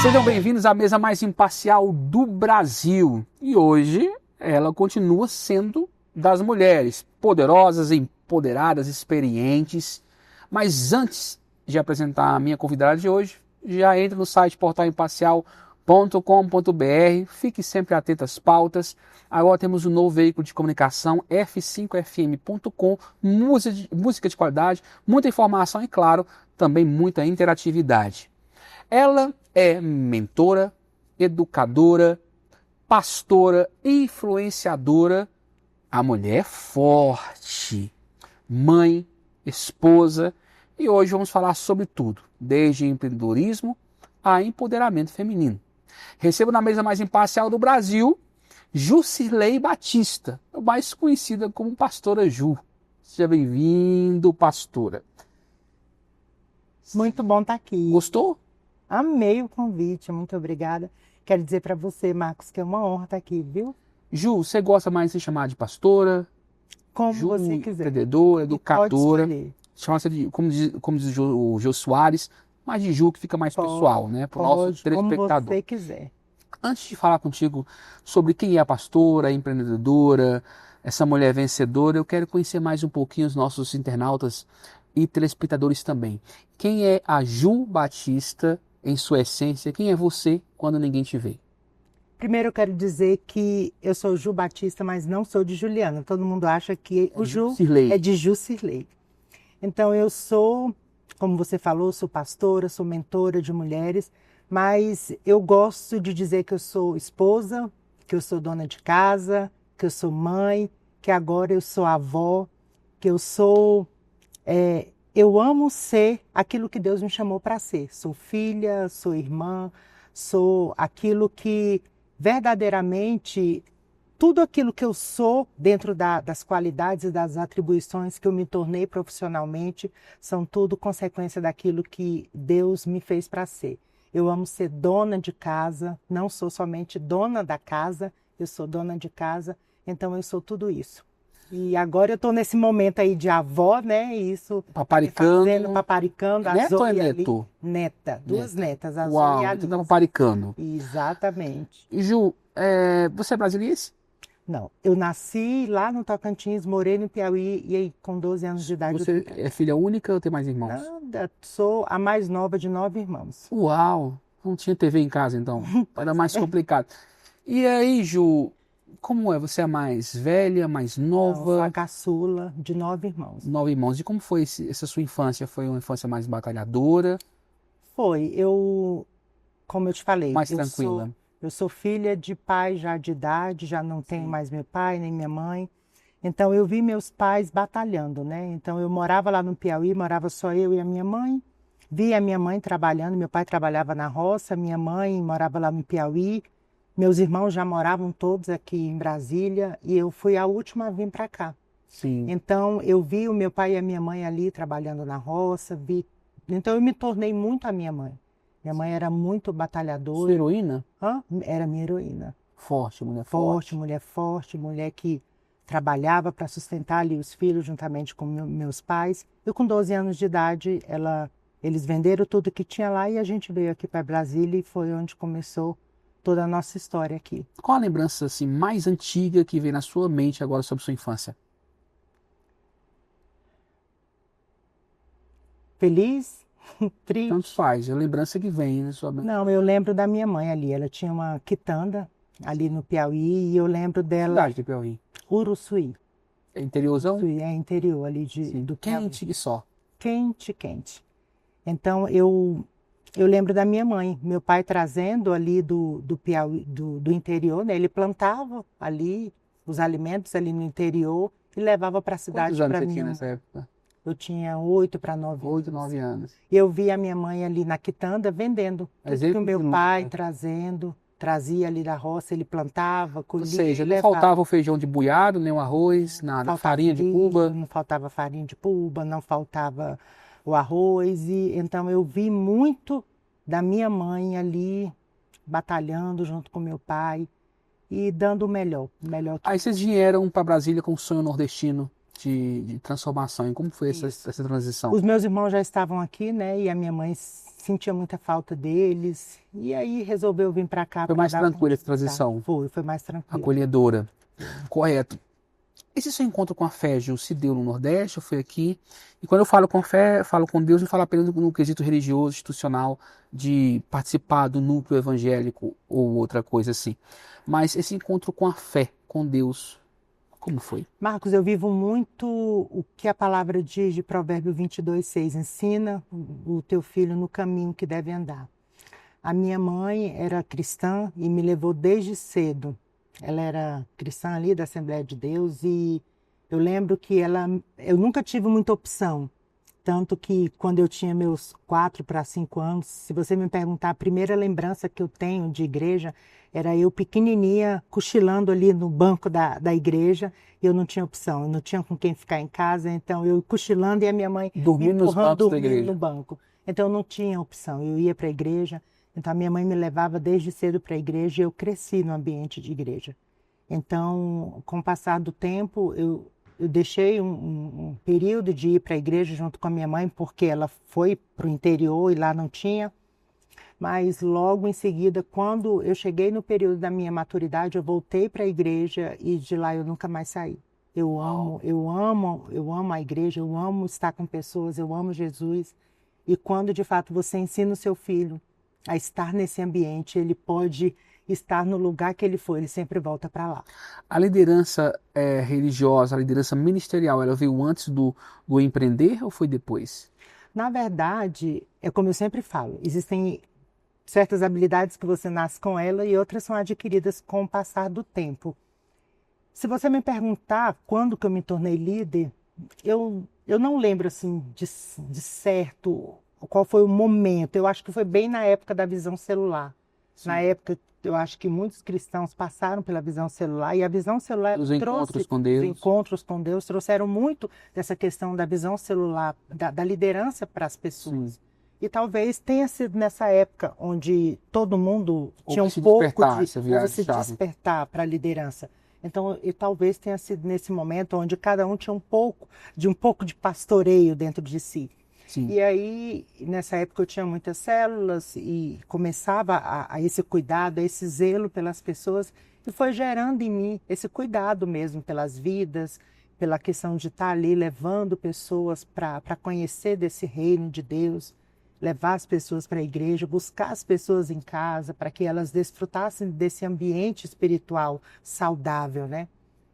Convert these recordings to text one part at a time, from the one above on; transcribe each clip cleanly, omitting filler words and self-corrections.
Sejam bem-vindos à mesa mais imparcial do Brasil. E hoje ela continua sendo das mulheres poderosas, empoderadas, experientes. Mas antes de apresentar a minha convidada de hoje, já entra no site portalimparcial.com.br, fique sempre atento às pautas. Agora temos um novo veículo de comunicação, f5fm.com, música de qualidade, muita informação e, claro, também muita interatividade. Ela é mentora, educadora, pastora, influenciadora, a mulher forte, mãe, esposa, e hoje vamos falar sobre tudo, desde empreendedorismo a empoderamento feminino. Recebo na mesa mais imparcial do Brasil, Jusilei Batista, mais conhecida como Pastora Ju. Seja bem-vindo, pastora. Muito bom estar aqui. Gostou? Amei o convite, muito obrigada. Quero dizer para você, Marcos, que é uma honra estar aqui, viu? Ju, você gosta mais de ser chamada de pastora? Como Ju, você quiser. Empreendedora, educadora. Pode escolher. Chama-se de, como diz o Jô Soares, mas de Ju que fica mais pessoal, né? Para o nosso telespectador. Como você quiser. Antes de falar contigo sobre quem é a pastora, a empreendedora, essa mulher vencedora, eu quero conhecer mais um pouquinho os nossos internautas e telespectadores também. Quem é a Ju Batista em sua essência? Quem é você quando ninguém te vê? Primeiro eu quero dizer que eu sou Ju Batista, mas não sou de Juliana. Todo mundo acha que o Ju é de Jusilei. Então eu sou, como você falou, sou pastora, sou mentora de mulheres, mas eu gosto de dizer que eu sou esposa, que eu sou dona de casa, que eu sou mãe, que agora eu sou avó, que eu sou... eu amo ser aquilo que Deus me chamou para ser. Sou filha, sou irmã, sou aquilo que verdadeiramente... Tudo aquilo que eu sou dentro das qualidades e das atribuições que eu me tornei profissionalmente são tudo consequência daquilo que Deus me fez para ser. Eu amo ser dona de casa, não sou somente dona da casa, eu sou dona de casa, então eu sou tudo isso. E agora eu estou nesse momento aí de avó, né? Isso. Paparicando. Neto ou é neto? Neta, duas netas, a Zoe Uau, e a você está Lisa. paparicando. Exatamente. Ju, você é brasiliense? Não, eu nasci lá no Tocantins, morei no Piauí e aí, com 12 anos de idade... Você é filha única ou tem mais irmãos? Nada, sou a mais nova de 9 irmãos. Uau, não tinha TV em casa então, era mais complicado. E aí, Ju, como é? Você é mais velha, mais nova? Não, sou a caçula de 9 irmãos. 9 irmãos. E como foi essa sua infância? Foi uma infância mais batalhadora? Foi, como eu te falei... Mais tranquila? Eu sou filha de pai já de idade, já não tenho mais meu pai nem minha mãe. Então eu vi meus pais batalhando, né? Então eu morava lá no Piauí, morava só eu e a minha mãe. Vi a minha mãe trabalhando, meu pai trabalhava na roça, minha mãe morava lá no Piauí. Meus irmãos já moravam todos aqui em Brasília e eu fui a última a vir para cá. Sim. Então eu vi o meu pai e a minha mãe ali trabalhando na roça, então eu me tornei muito a minha mãe. Minha mãe era muito batalhadora. Sua heroína? Era minha heroína. Forte, mulher forte. Mulher forte, mulher que trabalhava para sustentar ali os filhos juntamente com meus pais. Eu com 12 anos de idade, eles venderam tudo que tinha lá e a gente veio aqui para Brasília e foi onde começou toda a nossa história aqui. Qual a lembrança assim, mais antiga que vem na sua mente agora sobre sua infância? Feliz? Triste. Tanto faz, é a lembrança que vem na sua mente. Não, eu lembro da minha mãe ali. Ela tinha uma quitanda ali no Piauí e eu lembro dela. Cidade do Piauí? Uruçuí. É interiorzão? Uruçuí, é interior ali do Piauí. Quente que só. Quente, quente. Então eu lembro da minha mãe, meu pai trazendo ali do Piauí, do interior, né? Ele plantava ali os alimentos ali no interior e levava para a cidade para mim. Quantos anos você tinha nessa época? Eu tinha 8 para 9 anos. 8, 9 anos. E eu vi a minha mãe ali na quitanda vendendo. Tudo que o meu pai trazia ali da roça, ele plantava, colhia. Ou seja, não faltava o feijão de buiado, nem o arroz, nada. Farinha de puba. Não faltava farinha de puba, não faltava o arroz. E então eu vi muito da minha mãe ali batalhando junto com meu pai e dando o melhor. Aí vocês vieram para Brasília com o sonho nordestino. de transformação. E como foi essa transição? Os meus irmãos já estavam aqui, né? E a minha mãe sentia muita falta deles. E aí resolveu vir para cá. Foi mais tranquila essa transição? Foi mais tranquila. Acolhedora. Correto. Esse seu encontro com a fé, Gil, se deu no Nordeste ou foi aqui? E quando eu falo com fé, falo com Deus, não falo apenas no quesito religioso, institucional, de participar do núcleo evangélico ou outra coisa assim. Mas esse encontro com a fé, com Deus, como foi? Marcos, eu vivo muito o que a palavra diz de Provérbio 22:6. Ensina o teu filho no caminho que deve andar. A minha mãe era cristã e me levou desde cedo. Ela era cristã ali da Assembleia de Deus e eu lembro que eu nunca tive muita opção. Tanto que quando eu tinha meus 4 para 5 anos, se você me perguntar, a primeira lembrança que eu tenho de igreja era eu pequenininha cochilando ali no banco da igreja e eu não tinha opção, eu não tinha com quem ficar em casa, então eu cochilando e a minha mãe dormindo nos bancos da igreja. No banco. Então eu não tinha opção, eu ia para a igreja. Então, a minha mãe me levava desde cedo para a igreja e eu cresci no ambiente de igreja. Então, com o passar do tempo, eu deixei um período de ir para a igreja junto com a minha mãe, porque ela foi para o interior e lá não tinha. Mas logo em seguida, quando eu cheguei no período da minha maturidade, eu voltei para a igreja e de lá eu nunca mais saí. Eu amo a igreja, eu amo estar com pessoas, eu amo Jesus. E quando de fato você ensina o seu filho a estar nesse ambiente, ele pode estar no lugar que ele for, ele sempre volta para lá. A liderança religiosa, a liderança ministerial, ela veio antes do empreender ou foi depois? Na verdade, é como eu sempre falo, existem certas habilidades que você nasce com ela e outras são adquiridas com o passar do tempo. Se você me perguntar quando que eu me tornei líder, eu não lembro assim de certo qual foi o momento. Eu acho que foi bem na época da visão celular. Sim. Na época, eu acho que muitos cristãos passaram pela visão celular e a visão celular os encontros com Deus trouxeram muito dessa questão da visão celular, da liderança para as pessoas. Sim. E talvez tenha sido nessa época onde todo mundo tinha um pouco de se despertar para a liderança. Então, e talvez tenha sido nesse momento onde cada um tinha um pouco de pastoreio dentro de si. Sim. E aí, nessa época eu tinha muitas células e começava a esse cuidado, a esse zelo pelas pessoas e foi gerando em mim esse cuidado mesmo pelas vidas, pela questão de estar ali levando pessoas para conhecer desse reino de Deus, levar as pessoas para a igreja, buscar as pessoas em casa para que elas desfrutassem desse ambiente espiritual saudável, né?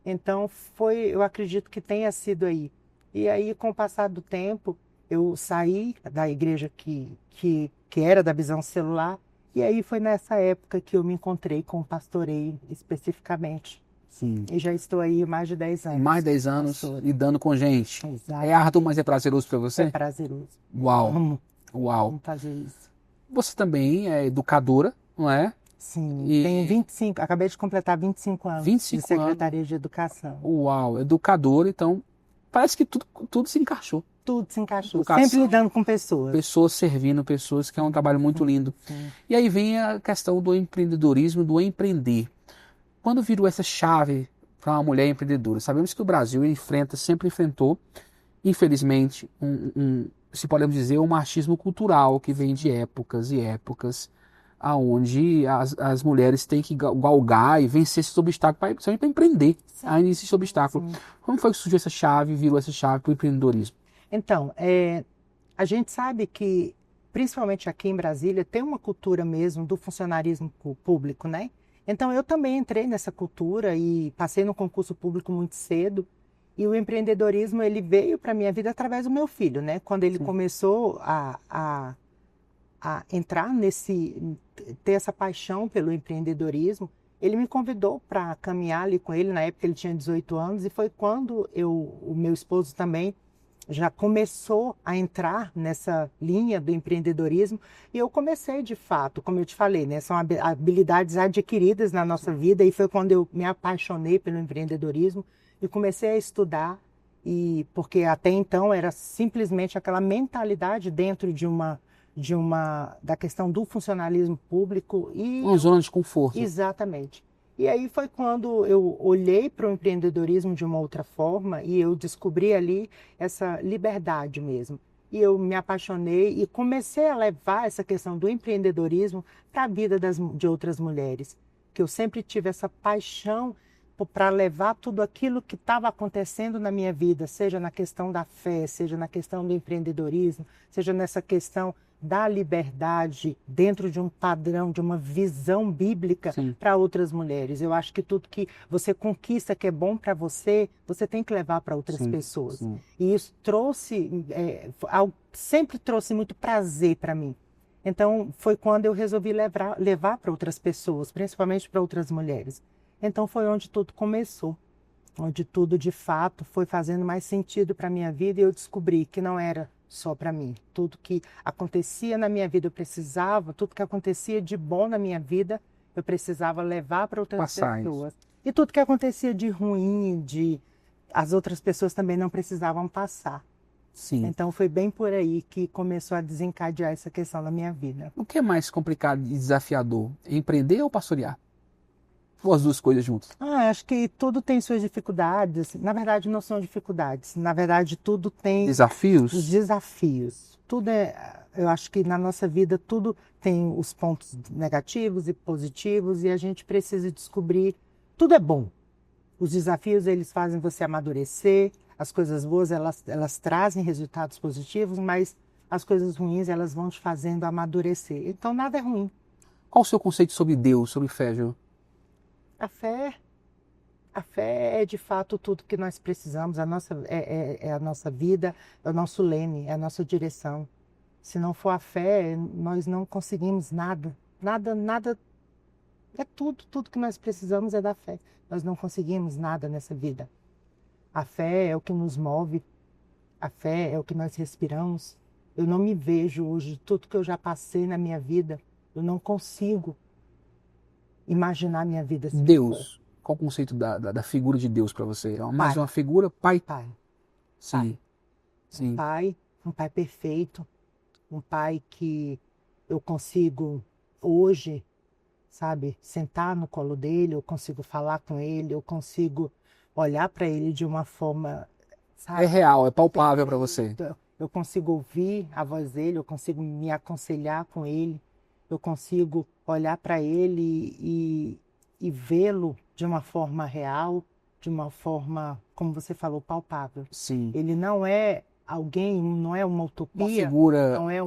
Então, eu acredito que tenha sido aí. E aí, com o passar do tempo, eu saí da igreja que era da visão celular e aí foi nessa época que eu me encontrei com o pastoreio especificamente. Sim. E já estou aí há mais de 10 anos. Mais de 10 anos lidando com gente. Exato. É árduo, mas é prazeroso para você? É prazeroso. Uau. Uau. Vamos fazer isso. Você também é educadora, não é? Sim, tenho 25, acabei de completar 25 anos 25 de Secretaria de Educação. Uau, educadora, então parece que tudo se encaixou. Tudo se encaixou, Educação, sempre lidando com pessoas. Pessoas servindo pessoas, que é um trabalho muito lindo. Sim. E aí vem a questão do empreendedorismo, do empreender. Quando virou essa chave para uma mulher empreendedora? Sabemos que o Brasil sempre enfrentou, infelizmente, se podemos dizer, um machismo cultural que vem de épocas e épocas, aonde as mulheres têm que galgar e vencer esses obstáculos para empreender. Sim. Ainda existe esse obstáculo. Sim. Como foi que surgiu essa chave, virou essa chave para o empreendedorismo? Então, a gente sabe que, principalmente aqui em Brasília, tem uma cultura mesmo do funcionarismo público, né? Então, eu também entrei nessa cultura e passei no concurso público muito cedo. E o empreendedorismo, ele veio para a minha vida através do meu filho, né? Quando ele começou a entrar ter essa paixão pelo empreendedorismo, ele me convidou para caminhar ali com ele. Na época, ele tinha 18 anos e foi quando o meu esposo também já começou a entrar nessa linha do empreendedorismo e eu comecei de fato, como eu te falei, né, são habilidades adquiridas na nossa vida e foi quando eu me apaixonei pelo empreendedorismo e comecei a estudar porque até então era simplesmente aquela mentalidade dentro da questão do funcionalismo público e uma zona de conforto. Exatamente. E aí foi quando eu olhei para o empreendedorismo de uma outra forma e eu descobri ali essa liberdade mesmo. E eu me apaixonei e comecei a levar essa questão do empreendedorismo para a vida de outras mulheres. Que eu sempre tive essa paixão para levar tudo aquilo que estava acontecendo na minha vida, seja na questão da fé, seja na questão do empreendedorismo, seja nessa questão da liberdade dentro de um padrão, de uma visão bíblica para outras mulheres. Eu acho que tudo que você conquista que é bom para você, você tem que levar para outras pessoas. Sim. E isso sempre trouxe muito prazer para mim. Então foi quando eu resolvi levar para outras pessoas, principalmente para outras mulheres. Então foi onde tudo começou, onde tudo de fato foi fazendo mais sentido para a minha vida e eu descobri que não era só para mim. Tudo que acontecia na minha vida eu precisava, tudo que acontecia de bom na minha vida eu precisava levar para outras pessoas. E tudo que acontecia de ruim, as outras pessoas também não precisavam passar. Sim. Então foi bem por aí que começou a desencadear essa questão na minha vida. O que é mais complicado e desafiador? Empreender ou pastorear? Ou as duas coisas juntas? Acho que tudo tem suas dificuldades. Na verdade, não são dificuldades. Na verdade, tudo tem... Desafios? Os desafios. Tudo eu acho que na nossa vida tudo tem os pontos negativos e positivos e a gente precisa descobrir... Tudo é bom. Os desafios, eles fazem você amadurecer. As coisas boas, elas trazem resultados positivos, mas as coisas ruins, elas vão te fazendo amadurecer. Então, nada é ruim. Qual o seu conceito sobre Deus, sobre fé, Ju? A fé é de fato tudo que nós precisamos, é a nossa vida, é o nosso leme, é a nossa direção. Se não for a fé, nós não conseguimos nada. Nada, é tudo que nós precisamos é da fé. Nós não conseguimos nada nessa vida. A fé é o que nos move, a fé é o que nós respiramos. Eu não me vejo hoje, tudo que eu já passei na minha vida, eu não consigo imaginar minha vida assim. Deus. Qual o conceito da figura de Deus para você? É mais uma figura? Pai? Pai. Sim. Pai. Sim. Um pai perfeito. Um pai que eu consigo hoje, sabe, sentar no colo dele, eu consigo falar com ele, eu consigo olhar para ele de uma forma, sabe? É real, é palpável para você. Eu consigo ouvir a voz dele, eu consigo me aconselhar com ele. Eu consigo olhar para ele e vê-lo de uma forma real, de uma forma, como você falou, palpável. Sim. Ele não é alguém, não é uma utopia. Uma figura não é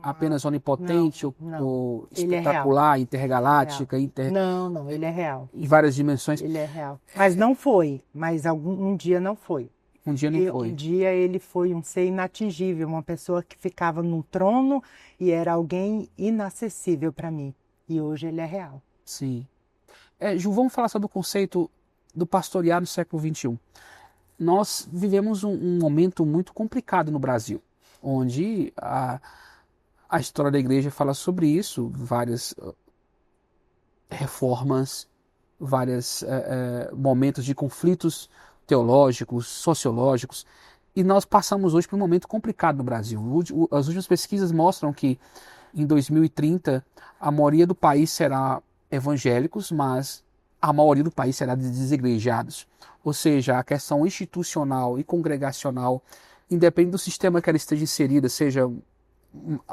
apenas onipotente ou Ele é espetacular, real. intergaláctica. Não, ele é real. Em várias dimensões. Ele é real. Mas não foi, um dia não foi. Um dia não foi. Um dia ele foi um ser inatingível, uma pessoa que ficava num trono e era alguém inacessível para mim. E hoje ele é real. Sim. Ju, vamos falar sobre o conceito do pastorear no século XXI. Nós vivemos um momento muito complicado no Brasil, onde a história da igreja fala sobre isso, várias reformas, vários momentos de conflitos teológicos, sociológicos, e nós passamos hoje por um momento complicado no Brasil. As últimas pesquisas mostram que em 2030 a maioria do país será evangélicos, mas a maioria do país será de desigrejados. Ou seja, a questão institucional e congregacional, independente do sistema que ela esteja inserida, seja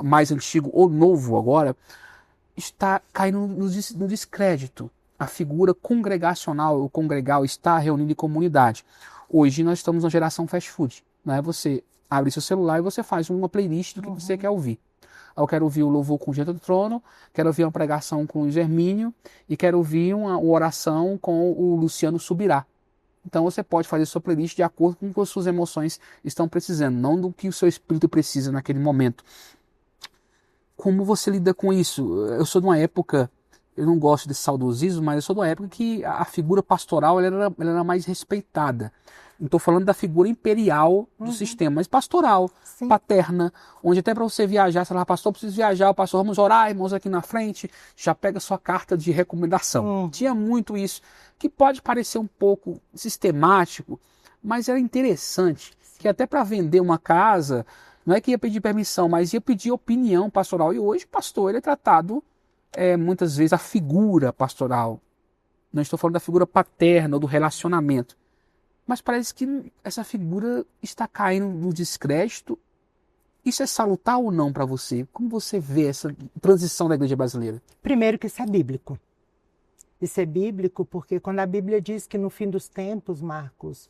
mais antigo ou novo agora, está caindo no descrédito. A figura congregacional, o congregal, está reunido em comunidade. Hoje nós estamos na geração fast food. Né? Você abre seu celular e você faz uma playlist do que você quer ouvir. Eu quero ouvir o louvor com o Gente do Trono, quero ouvir uma pregação com o Luiz Hermínio e quero ouvir uma oração com o Luciano Subirá. Então você pode fazer sua playlist de acordo com o que as suas emoções estão precisando, não do que o seu espírito precisa naquele momento. Como você lida com isso? Eu sou de uma época, eu não gosto desse saudosismo, mas eu sou de uma época que a figura pastoral ela era mais respeitada. Não estou falando da figura imperial do sistema, mas pastoral, paterna, onde até para você viajar, você fala, pastor, preciso viajar, o pastor, vamos orar, irmãos aqui na frente, já pega sua carta de recomendação. Tinha muito isso, que pode parecer um pouco sistemático, mas era interessante, que até para vender uma casa, não é que ia pedir permissão, mas ia pedir opinião pastoral. E hoje o pastor ele é tratado, muitas vezes, a figura pastoral Não estou falando da figura paterna ou do relacionamento. Mas parece que essa figura está caindo no descrédito. Isso é salutar ou não para você? Como você vê essa transição da igreja brasileira? Primeiro que isso é bíblico. Isso é bíblico porque quando a Bíblia diz que no fim dos tempos, Marcos,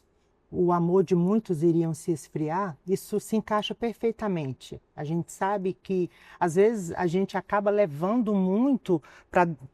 o amor de muitos iriam se esfriar, isso se encaixa perfeitamente. A gente sabe que, às vezes, a gente acaba levando muito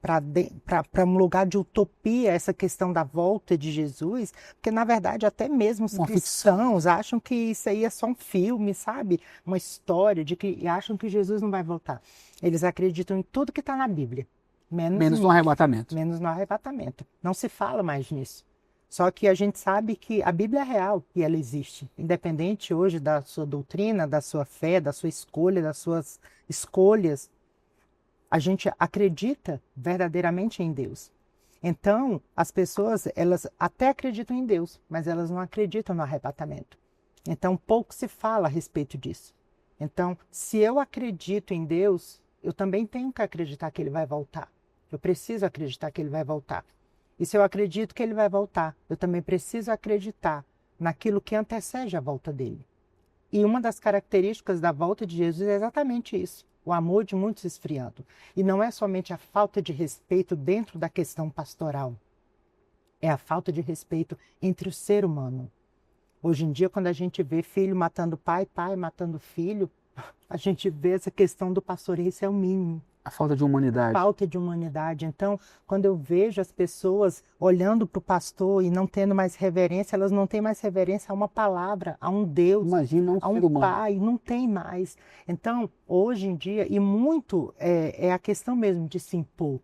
para um lugar de utopia essa questão da volta de Jesus, porque, na verdade, até mesmo os cristãos acham que isso aí é só um filme, sabe? Uma história e acham que Jesus não vai voltar. Eles acreditam em tudo que está na Bíblia. Menos no arrebatamento. Menos no arrebatamento. Não se fala mais nisso. Só que a gente sabe que a Bíblia é real e ela existe. Independente hoje da sua doutrina, da sua fé, da sua escolha, das suas escolhas, a gente acredita verdadeiramente em Deus. Então, as pessoas, elas até acreditam em Deus, mas elas não acreditam no arrebatamento. Então, pouco se fala a respeito disso. Então, se eu acredito em Deus, eu também tenho que acreditar que Ele vai voltar. Eu preciso acreditar que Ele vai voltar. E se eu acredito que Ele vai voltar, eu também preciso acreditar naquilo que antecede a volta dele. E uma das características da volta de Jesus é exatamente isso, o amor de muitos esfriando. E não é somente a falta de respeito dentro da questão pastoral, é a falta de respeito entre o ser humano. Hoje em dia, quando a gente vê filho matando pai, pai matando filho, a gente vê essa questão do pastoreio, isso é o mínimo. A falta de humanidade. Falta de humanidade. Então, quando eu vejo as pessoas olhando para o pastor e não tendo mais reverência, elas não têm mais reverência a uma palavra, a um Deus, imagina a um pai, não tem mais. Então, hoje em dia, e muito é a questão mesmo de se impor.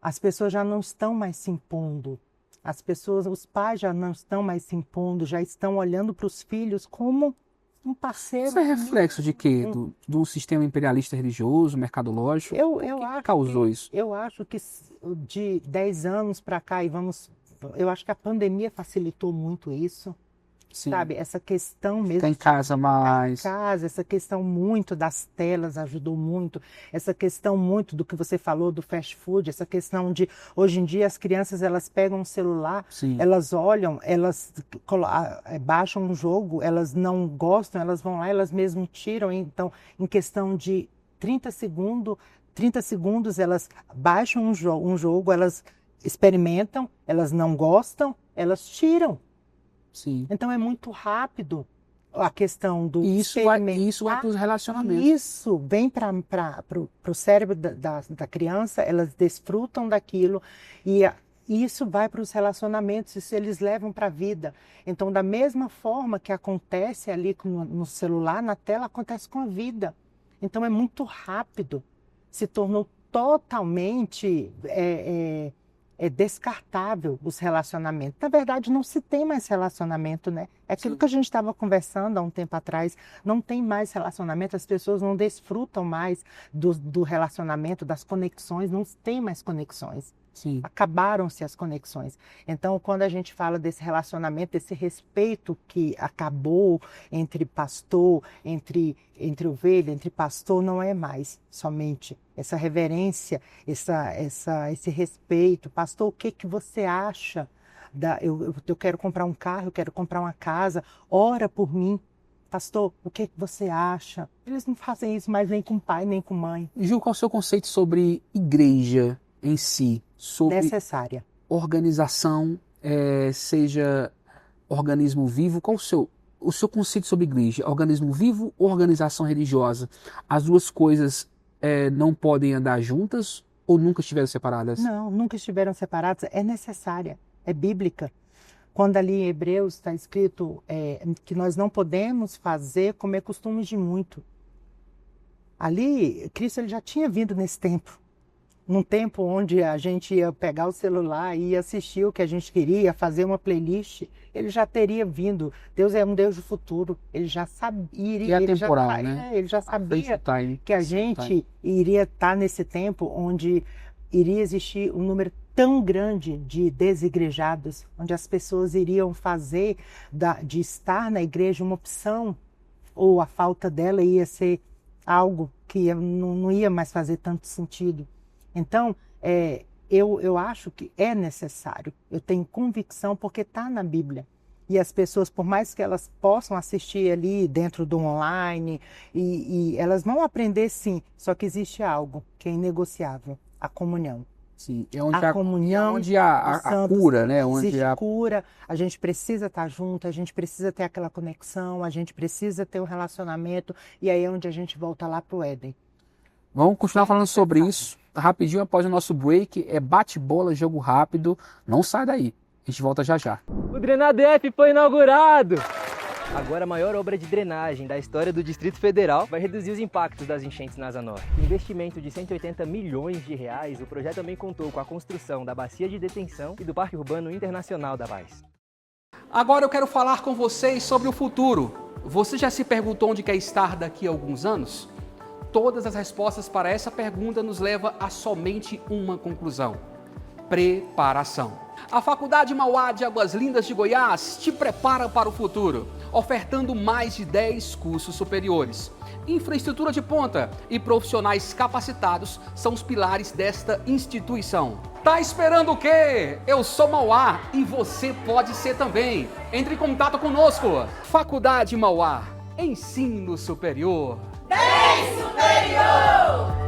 As pessoas já não estão mais se impondo. As pessoas, os pais já não estão mais se impondo, já estão olhando para os filhos como um parceiro. Isso é reflexo de quê? Do sistema imperialista religioso, mercadológico? Eu que acho causou isso? Eu acho que de 10 anos para cá, eu acho que a pandemia facilitou muito isso. Sim. Sabe, essa questão mesmo. Ficar em casa mais. Essa questão muito das telas ajudou muito. Essa questão muito do que você falou do fast food, essa questão de, hoje em dia, as crianças, elas pegam um celular, sim, elas olham, elas baixam um jogo, elas não gostam, elas vão lá, elas mesmo tiram. Então, em questão de 30 segundos, elas baixam um jogo, elas experimentam, elas não gostam, elas tiram. Sim. Então é muito rápido a questão do isso vai para os relacionamentos. Isso vem para o cérebro da criança, elas desfrutam daquilo e isso vai para os relacionamentos, isso eles levam para a vida. Então, da mesma forma que acontece ali no celular, na tela, acontece com a vida. Então é muito rápido, se tornou totalmente descartável os relacionamentos. Na verdade, não se tem mais relacionamento, né? É aquilo que a gente estava conversando há um tempo atrás. Não tem mais relacionamento, as pessoas não desfrutam mais do relacionamento, das conexões, não tem mais conexões. Sim. Acabaram-se as conexões. Então, quando a gente fala desse relacionamento, desse respeito que acabou entre pastor, entre ovelha, entre pastor, não é mais somente essa reverência, esse respeito. Pastor, o que você acha? Eu quero comprar um carro, eu quero comprar uma casa, ora por mim. Pastor, o que você acha? Eles não fazem isso mais nem com pai, nem com mãe. Ju, qual é o seu conceito sobre igreja em si? Sobre necessária. Organização, seja organismo vivo, qual o seu conceito sobre igreja? Organismo vivo ou organização religiosa? As duas coisas não podem andar juntas ou nunca estiveram separadas? Não, nunca estiveram separadas. É necessária, é bíblica. Quando ali em Hebreus está escrito que nós não podemos fazer como é costume de muito. Ali, Cristo ele já tinha vindo nesse tempo. Num tempo onde a gente ia pegar o celular e ia assistir o que a gente queria, fazer uma playlist, ele já teria vindo. Deus é um Deus do futuro. Ele já sabia. E é temporal, né? Ele já sabia que a gente iria estar nesse tempo onde iria existir um número tão grande de desigrejados, onde as pessoas iriam fazer de estar na igreja uma opção, ou a falta dela ia ser algo que não ia mais fazer tanto sentido. Então, eu acho que é necessário. Eu tenho convicção porque está na Bíblia. E as pessoas, por mais que elas possam assistir ali dentro do online, e elas vão aprender sim, só que existe algo que é inegociável, a comunhão. Sim, a comunhão, onde a cura, né? Onde existe cura, a gente precisa estar junto, a gente precisa ter aquela conexão, a gente precisa ter um relacionamento, e aí é onde a gente volta lá para o Éden. Vamos continuar falando sobre isso rapidinho após o nosso break. É bate-bola, jogo rápido. Não sai daí. A gente volta já já. O DrenaDF foi inaugurado! Agora a maior obra de drenagem da história do Distrito Federal vai reduzir os impactos das enchentes na Asa Norte. Com investimento de 180 milhões de reais, o projeto também contou com a construção da bacia de detenção e do Parque Urbano Internacional da Paz. Agora eu quero falar com vocês sobre o futuro. Você já se perguntou onde quer estar daqui a alguns anos? Todas as respostas para essa pergunta nos levam a somente uma conclusão: preparação. A Faculdade Mauá de Águas Lindas de Goiás te prepara para o futuro, ofertando mais de 10 cursos superiores. Infraestrutura de ponta e profissionais capacitados são os pilares desta instituição. Tá esperando o quê? Eu sou Mauá e você pode ser também. Entre em contato conosco. Faculdade Mauá, ensino superior. 10 superior!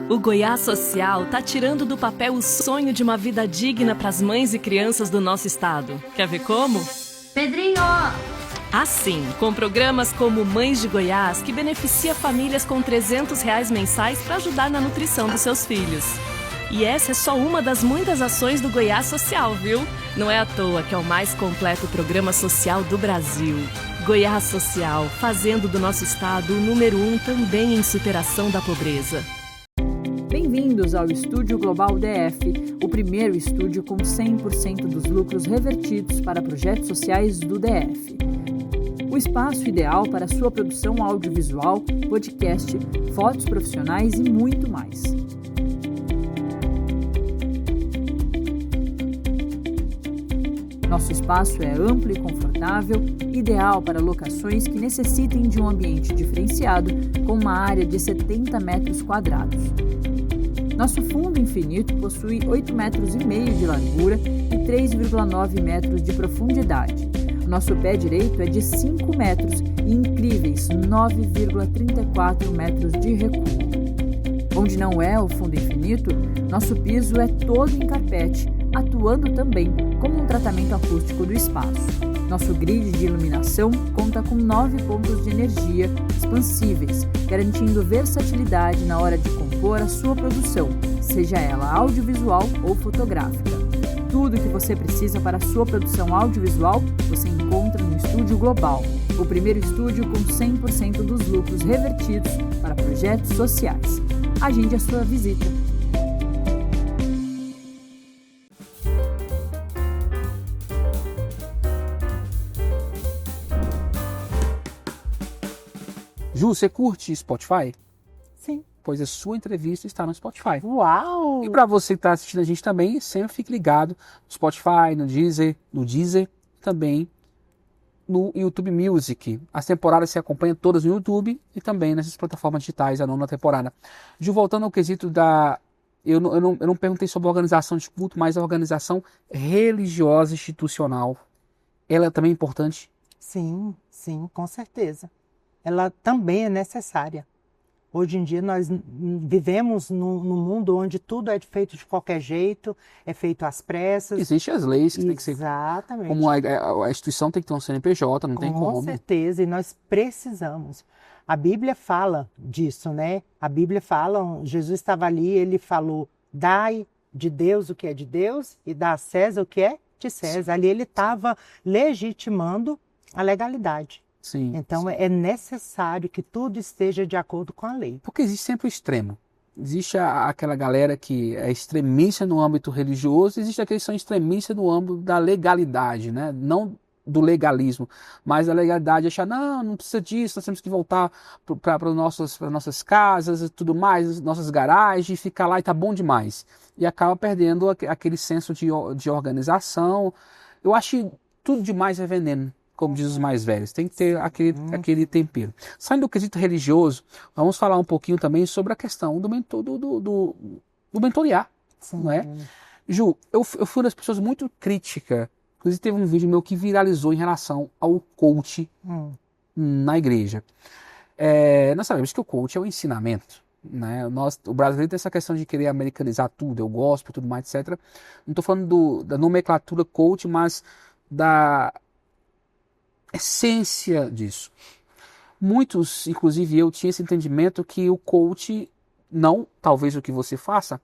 O Goiás Social tá tirando do papel o sonho de uma vida digna para as mães e crianças do nosso estado. Quer ver como? Pedrinho! Assim, com programas como Mães de Goiás, que beneficia famílias com R$300 mensais para ajudar na nutrição dos seus filhos. E essa é só uma das muitas ações do Goiás Social, viu? Não é à toa que é o mais completo programa social do Brasil. Goiás Social, fazendo do nosso estado o número 1 também em superação da pobreza. Bem-vindos ao Estúdio Global DF, o primeiro estúdio com 100% dos lucros revertidos para projetos sociais do DF. O espaço ideal para sua produção audiovisual, podcast, fotos profissionais e muito mais. Nosso espaço é amplo e confortável, ideal para locações que necessitem de um ambiente diferenciado, com uma área de 70 metros quadrados. Nosso fundo infinito possui 8,5 metros de largura e 3,9 metros de profundidade. O nosso pé direito é de 5 metros e incríveis 9,34 metros de recuo. Onde não é o fundo infinito, nosso piso é todo em carpete, atuando também como um tratamento acústico do espaço. Nosso grid de iluminação conta com 9 pontos de energia expansíveis, garantindo versatilidade na hora de compor a sua produção, seja ela audiovisual ou fotográfica. Tudo o que você precisa para a sua produção audiovisual, você encontra no Estúdio Global, o primeiro estúdio com 100% dos lucros revertidos para projetos sociais. Agende a sua visita. Ju, você curte Spotify? Sim. Pois a sua entrevista está no Spotify. Uau! E para você que está assistindo a gente também, sempre fique ligado no Spotify, no Deezer, também no YouTube Music. As temporadas se acompanham todas no YouTube e também nessas plataformas digitais, a 9ª temporada. Ju, voltando ao quesito da... Eu não perguntei sobre a organização de culto, mas a organização religiosa institucional, ela é também importante? Sim, com certeza. Ela também é necessária. Hoje em dia nós vivemos num mundo onde tudo é feito de qualquer jeito, é feito às pressas. Existem as leis que tem que ser... Exatamente. Como a instituição tem que ter um CNPJ, não tem como. Com certeza, e nós precisamos. A Bíblia fala disso, né? A Bíblia fala, Jesus estava ali, ele falou, dai de Deus o que é de Deus e dá a César o que é de César. Ali ele estava legitimando a legalidade. Sim, então é necessário que tudo esteja de acordo com a lei. Porque existe sempre o extremo. Existe aquela galera que é extremista no âmbito religioso, existe aqueles que são extremistas no âmbito da legalidade, né? Não do legalismo, mas da legalidade, achar, não precisa disso, nós temos que voltar para nossas casas e tudo mais, nossas garagens, ficar lá e tá bom demais. E acaba perdendo aquele senso de organização. Eu acho que tudo demais é veneno. como diz os mais velhos. Tem que ter aquele tempero. Saindo do quesito religioso, vamos falar um pouquinho também sobre a questão do mentorear. Não é? Ju, eu fui uma das pessoas muito críticas. Inclusive teve um vídeo meu que viralizou em relação ao coach na igreja. Nós sabemos que o coach é o ensinamento. Né? O brasileiro tem essa questão de querer americanizar tudo, eu gosto, tudo mais, etc. Não estou falando da nomenclatura coach, mas da essência disso. Muitos, inclusive eu, tinha esse entendimento que o coach, não talvez o que você faça,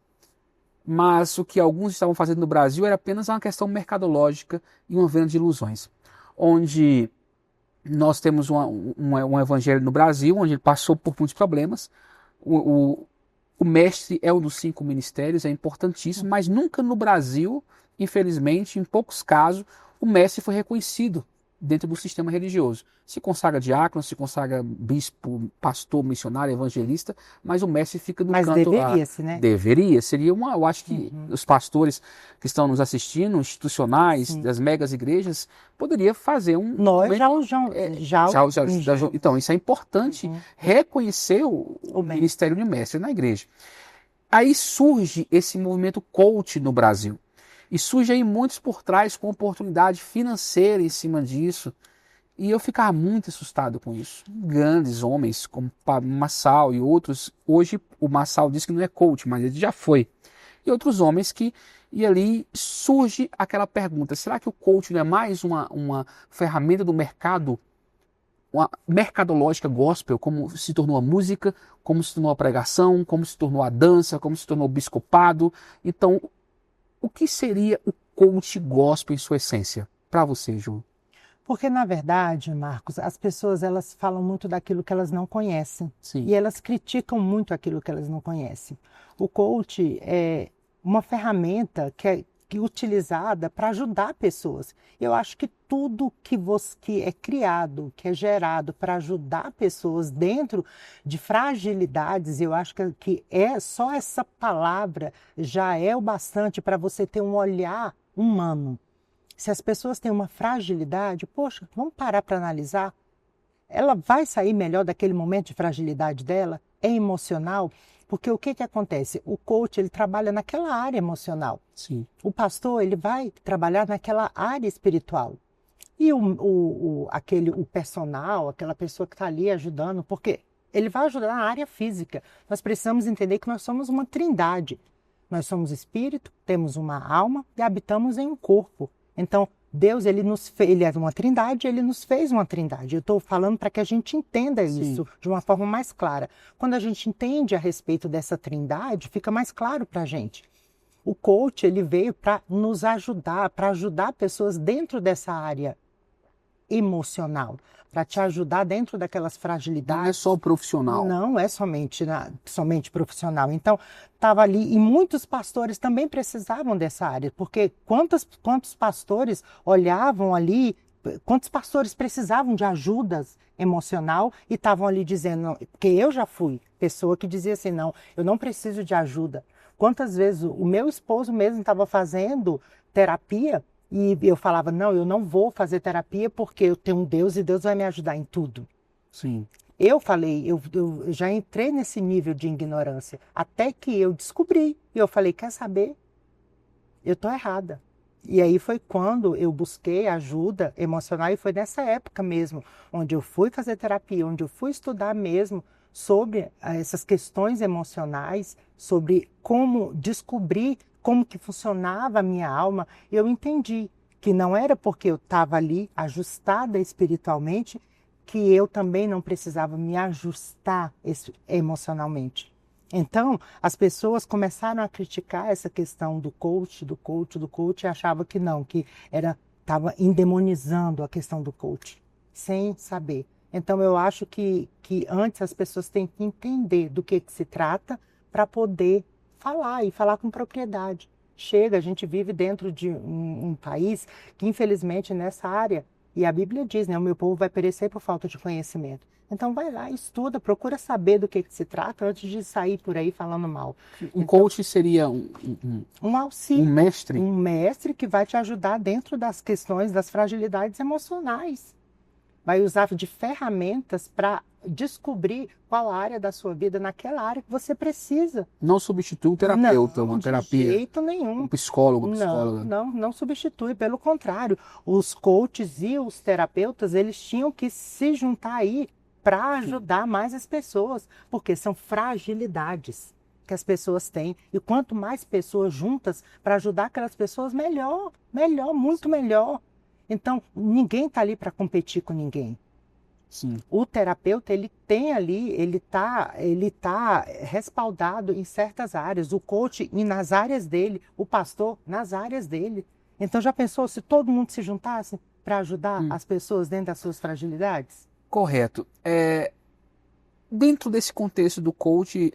mas o que alguns estavam fazendo no Brasil era apenas uma questão mercadológica e uma venda de ilusões. Onde nós temos um evangelho no Brasil, onde ele passou por muitos problemas. O mestre é um dos 5 ministérios, é importantíssimo, mas nunca no Brasil, infelizmente, em poucos casos, o mestre foi reconhecido dentro do sistema religioso. Se consagra diácono, se consagra bispo, pastor, missionário, evangelista, mas o mestre fica no canto lá. Mas deveria-se, né? Deveria. Seria eu acho que os pastores que estão nos assistindo, institucionais, das megas igrejas, poderia fazer Nós Então, isso é importante, reconhecer o ministério de mestre na igreja. Aí surge esse movimento coach no Brasil. E surge aí muitos por trás com oportunidade financeira em cima disso. E eu ficava muito assustado com isso. Grandes homens como Massal e outros. Hoje o Massal diz que não é coach, mas ele já foi. E outros homens que... E ali surge aquela pergunta. Será que o coach não é mais uma ferramenta do mercado? Uma mercadológica gospel, como se tornou a música, como se tornou a pregação, como se tornou a dança, como se tornou o biscopado. Então... O que seria o coach gospel em sua essência, para você, Ju? Porque, na verdade, Marcos, as pessoas elas falam muito daquilo que elas não conhecem. Sim. E elas criticam muito aquilo que elas não conhecem. O coach é uma ferramenta que é utilizada para ajudar pessoas. Eu acho que tudo que é criado, que é gerado para ajudar pessoas dentro de fragilidades, eu acho que só essa palavra já é o bastante para você ter um olhar humano. Se as pessoas têm uma fragilidade, poxa, vamos parar para analisar. Ela vai sair melhor daquele momento de fragilidade dela? É emocional? Porque o que acontece? O coach, ele trabalha naquela área emocional. Sim. O pastor, ele vai trabalhar naquela área espiritual. E o personal, aquela pessoa que está ali ajudando, porque ele vai ajudar na área física. Nós precisamos entender que nós somos uma trindade. Nós somos espírito, temos uma alma e habitamos em um corpo. Então, Deus, ele é uma trindade, ele nos fez uma trindade. Eu estou falando para que a gente entenda isso de uma forma mais clara. Quando a gente entende a respeito dessa trindade, fica mais claro para a gente. O coach, ele veio para nos ajudar, para ajudar pessoas dentro dessa área emocional, para te ajudar dentro daquelas fragilidades. Não é só profissional. Não é somente profissional. Então, estava ali, e muitos pastores também precisavam dessa área, porque quantos pastores olhavam ali, quantos pastores precisavam de ajuda emocional e estavam ali dizendo, porque eu já fui pessoa que dizia assim, não, eu não preciso de ajuda. Quantas vezes o meu esposo mesmo estava fazendo terapia, e eu falava, não, eu não vou fazer terapia porque eu tenho um Deus e Deus vai me ajudar em tudo. Sim. Eu falei, eu já entrei nesse nível de ignorância, até que eu descobri. E eu falei, quer saber? Eu estou errada. E aí foi quando eu busquei ajuda emocional e foi nessa época mesmo, onde eu fui fazer terapia, onde eu fui estudar mesmo sobre essas questões emocionais, sobre como descobrir como que funcionava a minha alma. Eu entendi que não era porque eu estava ali ajustada espiritualmente que eu também não precisava me ajustar emocionalmente. Então, as pessoas começaram a criticar essa questão do coach, e achavam que não, que estava endemonizando a questão do coach, sem saber. Então, eu acho que antes as pessoas têm que entender do que se trata para poder falar e falar com propriedade. Chega, a gente vive dentro de um país que, infelizmente, nessa área, e a Bíblia diz, né, o meu povo vai perecer por falta de conhecimento. Então vai lá, estuda, procura saber do que se trata antes de sair por aí falando mal. Um coach seria um auxílio, um mestre? Um mestre que vai te ajudar dentro das questões, das fragilidades emocionais. vai usar de ferramentas para descobrir qual área da sua vida, naquela área que você precisa. Não substitui um terapeuta, uma terapia. De jeito nenhum. Um psicólogo, psicóloga. Não substitui, pelo contrário. Os coaches e os terapeutas, eles tinham que se juntar aí para ajudar mais as pessoas, porque são fragilidades que as pessoas têm. E quanto mais pessoas juntas para ajudar aquelas pessoas, melhor, muito melhor. Então, ninguém está ali para competir com ninguém. Sim. O terapeuta, ele tem ali, ele tá respaldado em certas áreas. O coach nas áreas dele, o pastor nas áreas dele. Então, já pensou se todo mundo se juntasse para ajudar as pessoas dentro das suas fragilidades? Correto. Dentro desse contexto do coach,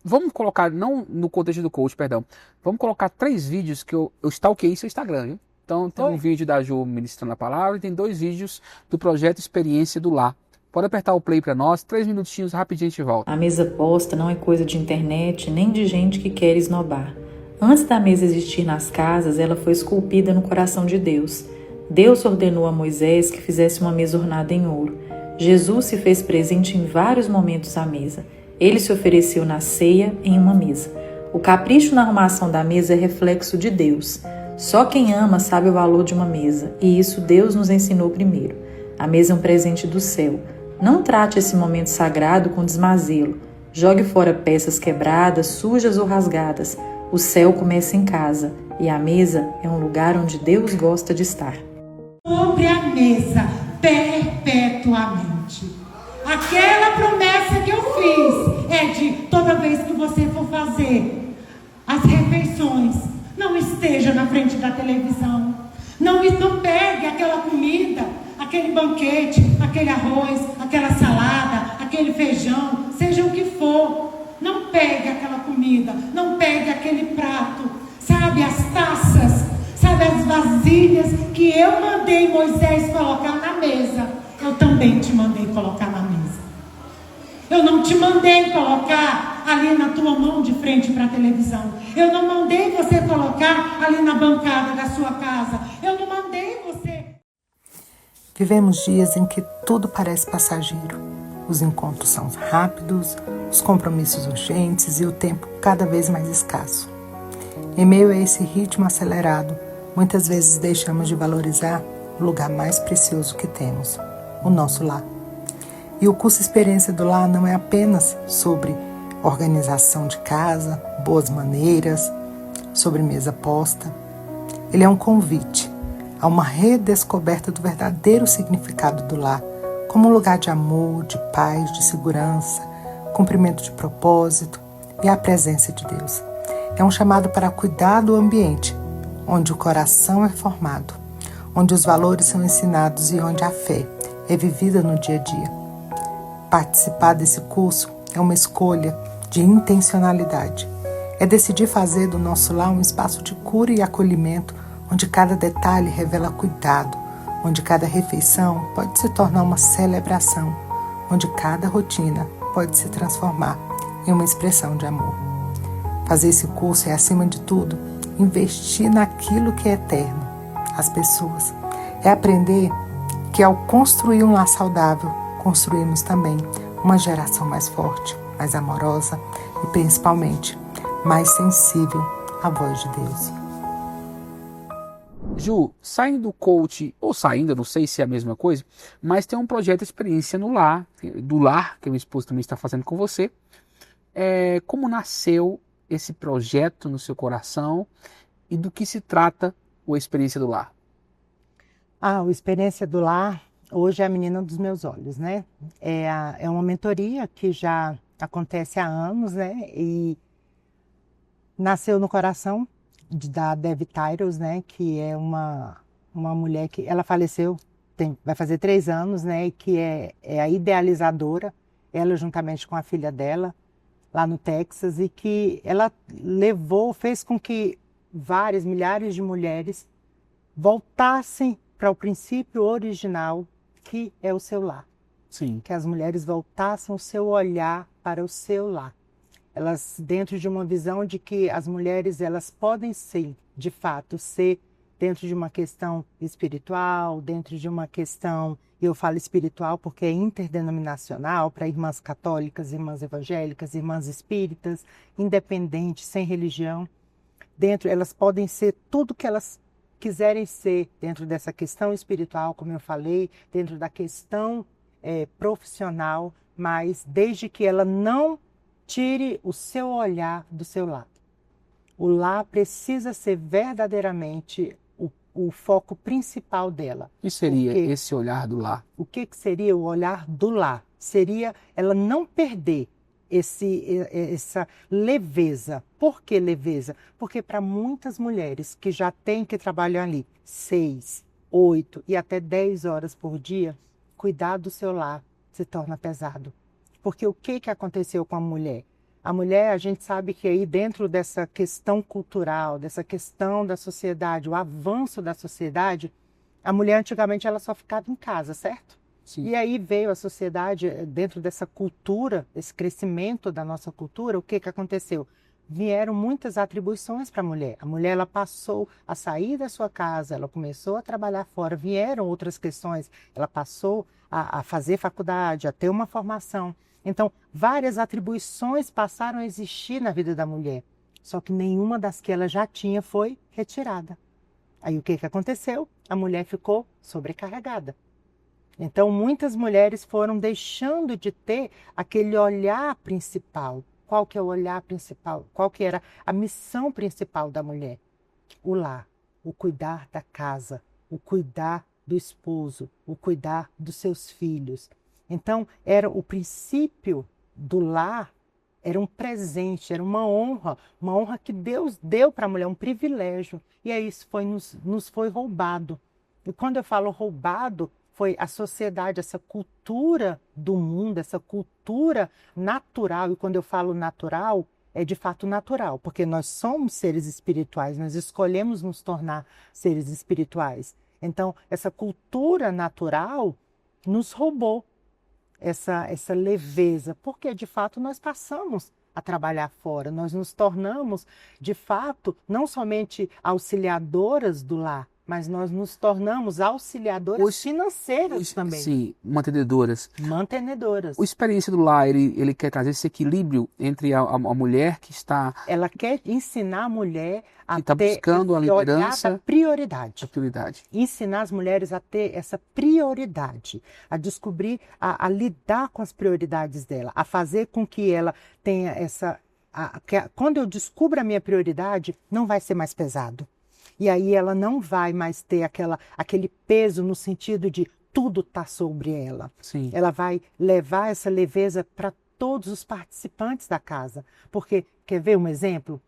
vamos colocar, não no contexto do coach, perdão, vamos colocar 3 vídeos que eu stalkeei seu Instagram, viu? Então tem um vídeo da Ju ministrando a palavra e tem 2 vídeos do projeto Experiência do Lar. Pode apertar o play para nós, 3 minutinhos, rapidinho a gente volta. A mesa posta não é coisa de internet nem de gente que quer esnobar. Antes da mesa existir nas casas, ela foi esculpida no coração de Deus. Deus ordenou a Moisés que fizesse uma mesa ornada em ouro. Jesus se fez presente em vários momentos à mesa. Ele se ofereceu na ceia em uma mesa. O capricho na arrumação da mesa é reflexo de Deus. Só quem ama sabe o valor de uma mesa, e isso Deus nos ensinou primeiro. A mesa é um presente do céu. Não trate esse momento sagrado com desmazelo. Jogue fora peças quebradas, sujas ou rasgadas. O céu começa em casa, e a mesa é um lugar onde Deus gosta de estar. Sobre a mesa, perpetuamente. Aquela promessa que eu fiz é de toda vez que você for fazer as refeições, não esteja na frente da televisão. Não pegue aquela comida, aquele banquete, aquele arroz, aquela salada, aquele feijão, seja o que for. Não pegue aquela comida, não pegue aquele prato, sabe, as taças, sabe, as vasilhas que eu mandei Moisés colocar na mesa. Eu também te mandei colocar na mesa. Eu não te mandei colocar ali na tua mão de frente para a televisão. Eu não mandei você colocar ali na bancada da sua casa. Eu não mandei você... Vivemos dias em que tudo parece passageiro. Os encontros são rápidos, os compromissos urgentes e o tempo cada vez mais escasso. Em meio a esse ritmo acelerado, muitas vezes deixamos de valorizar o lugar mais precioso que temos, o nosso lar. E o curso Experiência do Lar não é apenas sobre organização de casa, boas maneiras, sobre mesa posta. Ele é um convite a uma redescoberta do verdadeiro significado do lar, como um lugar de amor, de paz, de segurança, cumprimento de propósito e a presença de Deus. É um chamado para cuidar do ambiente, onde o coração é formado, onde os valores são ensinados e onde a fé é vivida no dia a dia. Participar desse curso é uma escolha de intencionalidade. É decidir fazer do nosso lar um espaço de cura e acolhimento, onde cada detalhe revela cuidado, onde cada refeição pode se tornar uma celebração, onde cada rotina pode se transformar em uma expressão de amor. Fazer esse curso é, acima de tudo, investir naquilo que é eterno, as pessoas. É aprender que ao construir um lar saudável, construímos também uma geração mais forte, mais amorosa e principalmente mais sensível à voz de Deus. Ju, saindo do coach, ou saindo, não sei se é a mesma coisa, mas tem um projeto Experiência no Lar, do Lar, que a minha esposa também está fazendo com você. Como nasceu esse projeto no seu coração e do que se trata o Experiência do Lar? O Experiência do Lar hoje é a menina dos meus olhos, né? É uma mentoria que já acontece há anos, né? E nasceu no coração da Debbie Tyros, né? Que é uma mulher que... Ela faleceu, vai fazer 3 anos, né? E que é a idealizadora, ela juntamente com a filha dela, lá no Texas, e que ela fez com que milhares de mulheres voltassem para o princípio original, que é o seu lar. Sim. Que as mulheres voltassem o seu olhar para o seu lar. Elas, dentro de uma visão de que as mulheres, elas podem ser, de fato, dentro de uma questão espiritual, dentro de uma questão, eu falo espiritual porque é interdenominacional, para irmãs católicas, irmãs evangélicas, irmãs espíritas, independentes, sem religião. Dentro, elas podem ser tudo que elas quiserem ser dentro dessa questão espiritual, como eu falei, dentro da questão profissional, mas desde que ela não tire o seu olhar do seu lado. O lar precisa ser verdadeiramente o foco principal dela. E seria esse olhar do lar? O que seria o olhar do lar? Seria ela não perder essa leveza. Por que leveza? Porque para muitas mulheres que já têm que trabalhar ali 6, 8 e até 10 horas por dia, cuidar do seu lar se torna pesado. Porque o que aconteceu com a mulher? A mulher, a gente sabe que aí dentro dessa questão cultural, dessa questão da sociedade, o avanço da sociedade, a mulher antigamente ela só ficava em casa, certo? Sim. E aí veio a sociedade, dentro dessa cultura, esse crescimento da nossa cultura, o que aconteceu? Vieram muitas atribuições para a mulher. A mulher ela passou a sair da sua casa, ela começou a trabalhar fora, vieram outras questões, ela passou a fazer faculdade, a ter uma formação. Então, várias atribuições passaram a existir na vida da mulher, só que nenhuma das que ela já tinha foi retirada. Aí o que aconteceu? A mulher ficou sobrecarregada. Então, muitas mulheres foram deixando de ter aquele olhar principal. Qual que é o olhar principal? Qual que era a missão principal da mulher? O lar, o cuidar da casa, o cuidar do esposo, o cuidar dos seus filhos. Então, era o princípio do lar, era um presente, era uma honra que Deus deu para a mulher, um privilégio. E aí isso nos foi roubado. E quando eu falo roubado, foi a sociedade, essa cultura do mundo, essa cultura natural. E quando eu falo natural, é de fato natural, porque nós somos seres espirituais, nós escolhemos nos tornar seres espirituais. Então, essa cultura natural nos roubou essa leveza, porque de fato nós passamos a trabalhar fora, nós nos tornamos de fato não somente auxiliadoras do lar, mas nós nos tornamos auxiliadoras financeiras também. Sim, mantenedoras. Mantenedoras. A experiência do lar, ele quer trazer esse equilíbrio entre a mulher que está... Ela quer ensinar a mulher a ter buscando a liderança, a prioridade. A prioridade. Ensinar as mulheres a ter essa prioridade, a descobrir, a lidar com as prioridades dela, a fazer com que ela tenha essa... quando eu descubro a minha prioridade, não vai ser mais pesado. E aí ela não vai mais ter aquele peso no sentido de tudo está sobre ela. Sim. Ela vai levar essa leveza para todos os participantes da casa. Porque, quer ver um exemplo?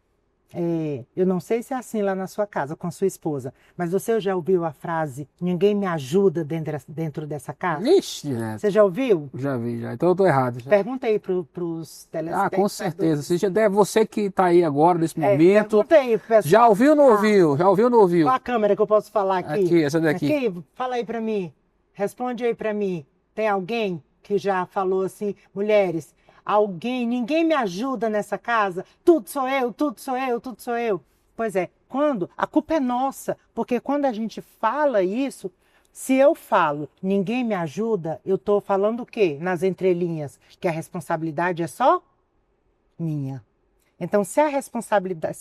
Eu não sei se é assim lá na sua casa, com a sua esposa, mas você já ouviu a frase, ninguém me ajuda dentro dessa casa? Ixi, né? Você já ouviu? Já vi, já. Então eu tô errado. Já. Pergunta aí para os telespectadores. Com certeza. Você que está aí agora, nesse momento. Pergunta aí, pessoal. Já ouviu ou não ouviu? Já ouviu ou não ouviu? Qual a câmera que eu posso falar aqui? Aqui, essa daqui. Aqui, fala aí para mim. Responde aí para mim. Tem alguém que já falou assim, mulheres, ninguém me ajuda nessa casa, tudo sou eu, tudo sou eu, tudo sou eu. Pois é, a culpa é nossa, porque quando a gente fala isso, se eu falo, ninguém me ajuda, eu estou falando o quê? Nas entrelinhas, que a responsabilidade é só minha. Então, se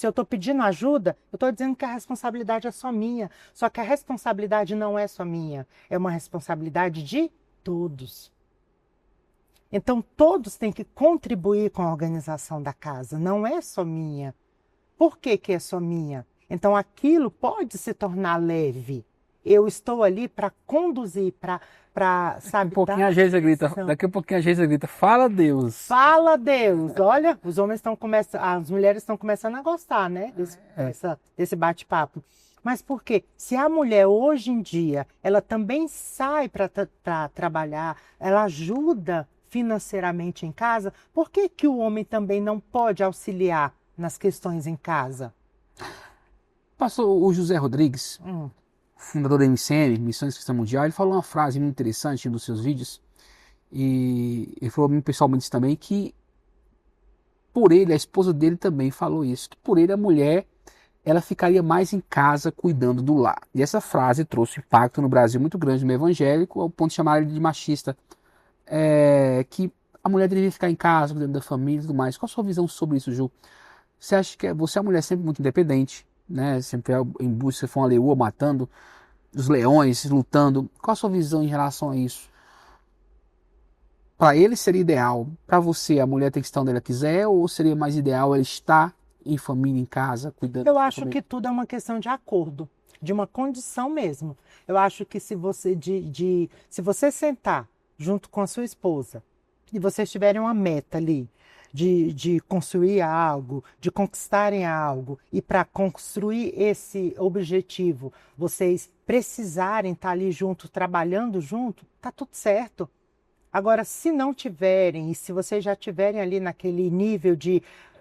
eu estou pedindo ajuda, eu estou dizendo que a responsabilidade é só minha. Só que a responsabilidade não é só minha, é uma responsabilidade de todos. Então, todos têm que contribuir com a organização da casa, não é só minha. Por que é só minha? Então, aquilo pode se tornar leve. Eu estou ali para conduzir, para sabe, daqui a pouquinho a Geisa grita, fala Deus. Fala Deus. Olha, os homens as mulheres estão começando a gostar, né, desse bate-papo. Mas por quê? Se a mulher hoje em dia, ela também sai para trabalhar, ela ajuda financeiramente em casa, por que o homem também não pode auxiliar nas questões em casa? Pastor, o José Rodrigues, fundador da MCM, Missões Cristãs Mundial, ele falou uma frase muito interessante em um dos seus vídeos, e ele falou pessoalmente também, que por ele, a esposa dele também falou isso, que por ele a mulher ela ficaria mais em casa cuidando do lar. E essa frase trouxe impacto no Brasil muito grande no meio evangélico, ao ponto de chamar ele de machista, que a mulher deveria ficar em casa cuidando da família e tudo mais. Qual a sua visão sobre isso, Ju? Você acha que você é uma mulher sempre muito independente, né? Sempre em busca, você foi uma leoa matando os leões, lutando. Qual a sua visão em relação a isso? Para ele seria ideal, para você a mulher tem que estar onde ela quiser, ou seria mais ideal ela estar em família, em casa, cuidando? Eu acho que tudo é uma questão de acordo, de uma condição mesmo. Eu acho que se você se você sentar junto com a sua esposa e vocês tiverem uma meta ali de construir algo, de conquistarem algo, e para construir esse objetivo, vocês precisarem estar ali junto, trabalhando junto, tá tudo certo. Agora, se não tiverem, e se vocês já tiverem ali naquele nível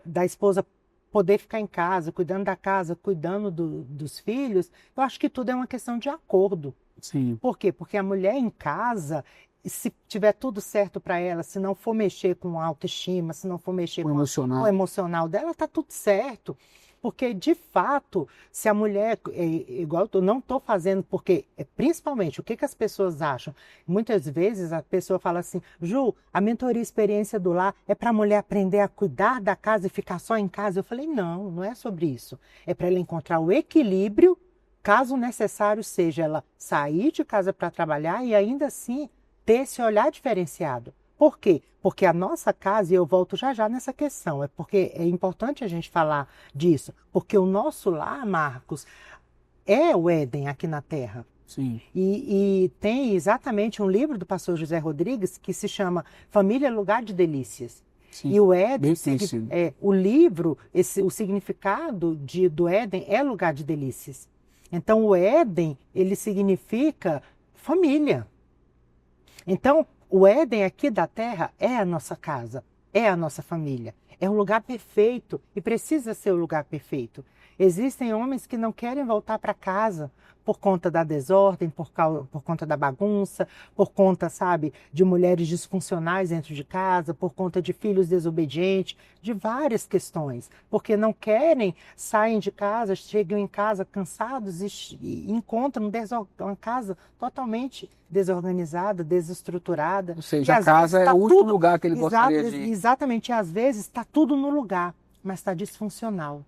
da esposa poder ficar em casa, cuidando da casa, cuidando dos filhos, eu acho que tudo é uma questão de acordo. Sim. Por quê? Porque a mulher em casa, se tiver tudo certo para ela, se não for mexer com a autoestima, se não for mexer com o emocional dela, tá tudo certo. Porque, de fato, se a mulher, igual eu não estou fazendo, porque, principalmente, o que as pessoas acham? Muitas vezes a pessoa fala assim, Ju, a mentoria experiência do lar é para a mulher aprender a cuidar da casa e ficar só em casa. Eu falei, não é sobre isso. É para ela encontrar o equilíbrio, caso necessário seja ela sair de casa para trabalhar e ainda assim ter esse olhar diferenciado. Por quê? Porque a nossa casa, e eu volto já nessa questão, porque é importante a gente falar disso, porque o nosso lar, Marcos, é o Éden aqui na Terra. Sim. E tem exatamente um livro do pastor José Rodrigues que se chama Família Lugar de Delícias. Sim. E o Éden, o livro, o significado do Éden é lugar de delícias. Então o Éden, ele significa família. Então, o Éden aqui da Terra é a nossa casa, é a nossa família. É um lugar perfeito e precisa ser o lugar perfeito. Existem homens que não querem voltar para casa por conta da desordem, por conta da bagunça, por conta, sabe, de mulheres disfuncionais dentro de casa, por conta de filhos desobedientes, de várias questões. Porque não querem, saem de casa, chegam em casa cansados e encontram uma casa totalmente desorganizada, desestruturada. Ou seja, a casa é o último lugar que ele gostaria de ir. Exatamente, e às vezes está tudo no lugar, mas está disfuncional.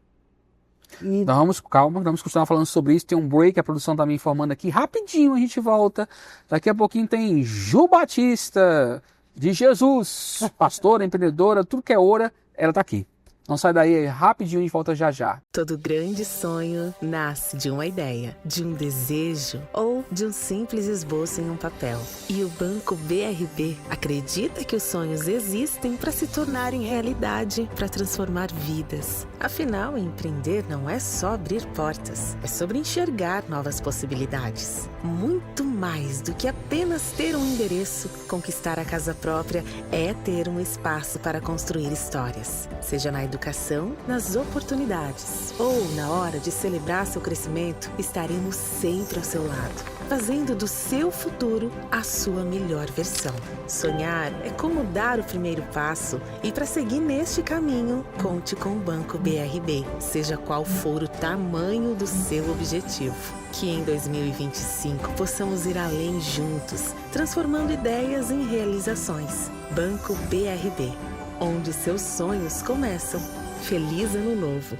Então vamos, calma, vamos continuar falando sobre isso. Tem um break, a produção está me informando aqui. Rapidinho a gente volta. Daqui a pouquinho tem Ju Batista, de Jesus, pastora, empreendedora, tudo que é oura, ela está aqui. Não sai daí, rapidinho, a gente volta já. Todo grande sonho nasce de uma ideia, de um desejo ou de um simples esboço em um papel. E o Banco BRB acredita que os sonhos existem para se tornarem realidade, para transformar vidas. Afinal, empreender não é só abrir portas, é sobre enxergar novas possibilidades. Muito mais do que apenas ter um endereço, conquistar a casa própria é ter um espaço para construir histórias. Seja na educação, nas oportunidades ou na hora de celebrar seu crescimento, estaremos sempre ao seu lado, fazendo do seu futuro a sua melhor versão. Sonhar é como dar o primeiro passo e para seguir neste caminho, conte com o Banco BRB, seja qual for o tamanho do seu objetivo. Que em 2025 possamos ir além juntos, transformando ideias em realizações. Banco BRB, onde seus sonhos começam. Feliz Ano Novo!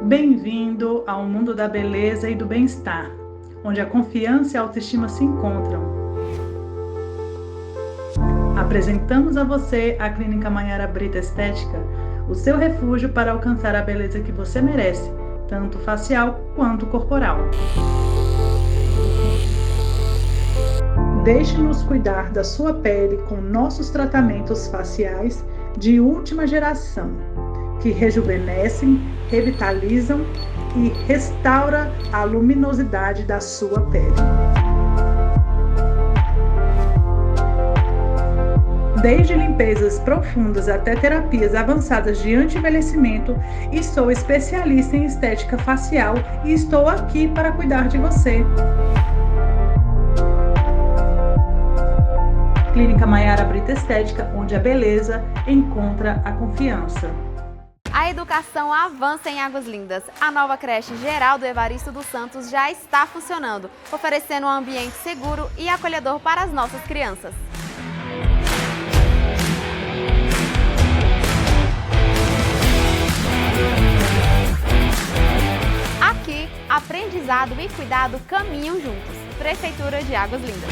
Bem-vindo ao mundo da beleza e do bem-estar, onde a confiança e a autoestima se encontram. Apresentamos a você a Clínica Maiara Brita Estética, o seu refúgio para alcançar a beleza que você merece, tanto facial quanto corporal. Deixe-nos cuidar da sua pele com nossos tratamentos faciais de última geração, que rejuvenescem, revitalizam e restauram a luminosidade da sua pele. Desde limpezas profundas até terapias avançadas de anti-envelhecimento, e sou especialista em estética facial e estou aqui para cuidar de você. Clínica Maiara Brita Estética, onde a beleza encontra a confiança. A A educação avança em Águas Lindas. A nova creche Geraldo Evaristo dos Santos já está funcionando, oferecendo um ambiente seguro e acolhedor para as nossas crianças. Aqui, aprendizado e cuidado caminham juntos. Prefeitura de Águas Lindas.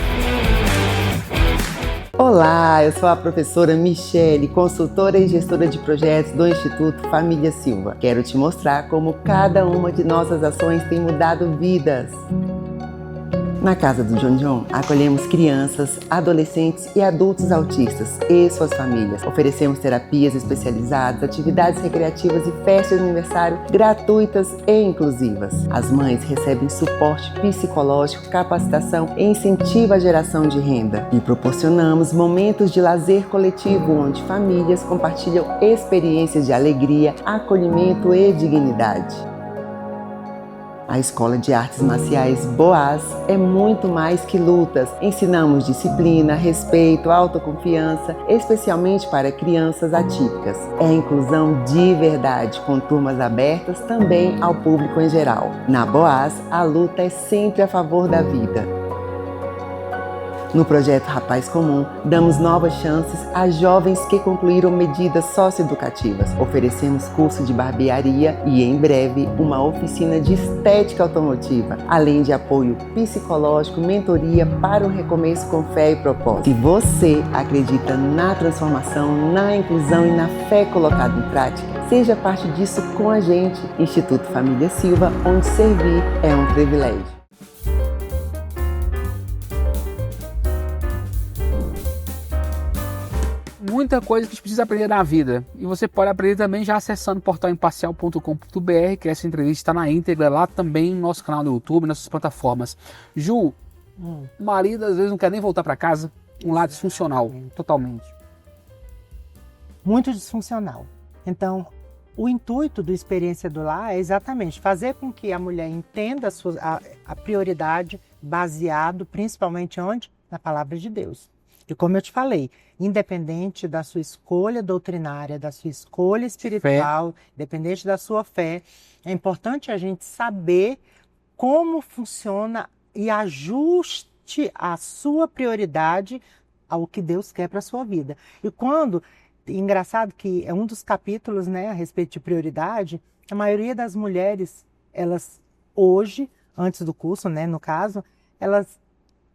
Olá, eu sou a professora Michele, consultora e gestora de projetos do Instituto Família Silva. Quero te mostrar como cada uma de nossas ações tem mudado vidas. Na Casa do John John, acolhemos crianças, adolescentes e adultos autistas e suas famílias. Oferecemos terapias especializadas, atividades recreativas e festas de aniversário gratuitas e inclusivas. As mães recebem suporte psicológico, capacitação e incentivo à geração de renda. E proporcionamos momentos de lazer coletivo, onde famílias compartilham experiências de alegria, acolhimento e dignidade. A Escola de Artes Marciais Boaz é muito mais que lutas. Ensinamos disciplina, respeito, autoconfiança, especialmente para crianças atípicas. É inclusão de verdade, com turmas abertas também ao público em geral. Na Boaz, a luta é sempre a favor da vida. No projeto Rapaz Comum, damos novas chances a jovens que concluíram medidas socioeducativas. Oferecemos curso de barbearia e, em breve, uma oficina de estética automotiva, além de apoio psicológico, mentoria para um recomeço com fé e propósito. Se você acredita na transformação, na inclusão e na fé colocada em prática, seja parte disso com a gente. Instituto Família Silva, onde servir é um privilégio. Muita coisa que a gente precisa aprender na vida. E você pode aprender também já acessando portalimparcial.com.br, que essa entrevista está na íntegra lá também no nosso canal do YouTube, nas nossas plataformas. Ju, o marido às vezes não quer nem voltar para casa, um lado disfuncional, totalmente. Muito disfuncional. Então, o intuito do Experiência do Lar é exatamente fazer com que a mulher entenda a prioridade baseado principalmente onde? Na palavra de Deus. E como eu te falei, independente da sua escolha doutrinária, da sua escolha espiritual, independente da sua fé, é importante a gente saber como funciona e ajuste a sua prioridade ao que Deus quer para a sua vida. E engraçado que é um dos capítulos, né, a respeito de prioridade, a maioria das mulheres, elas hoje, antes do curso, né, no caso, elas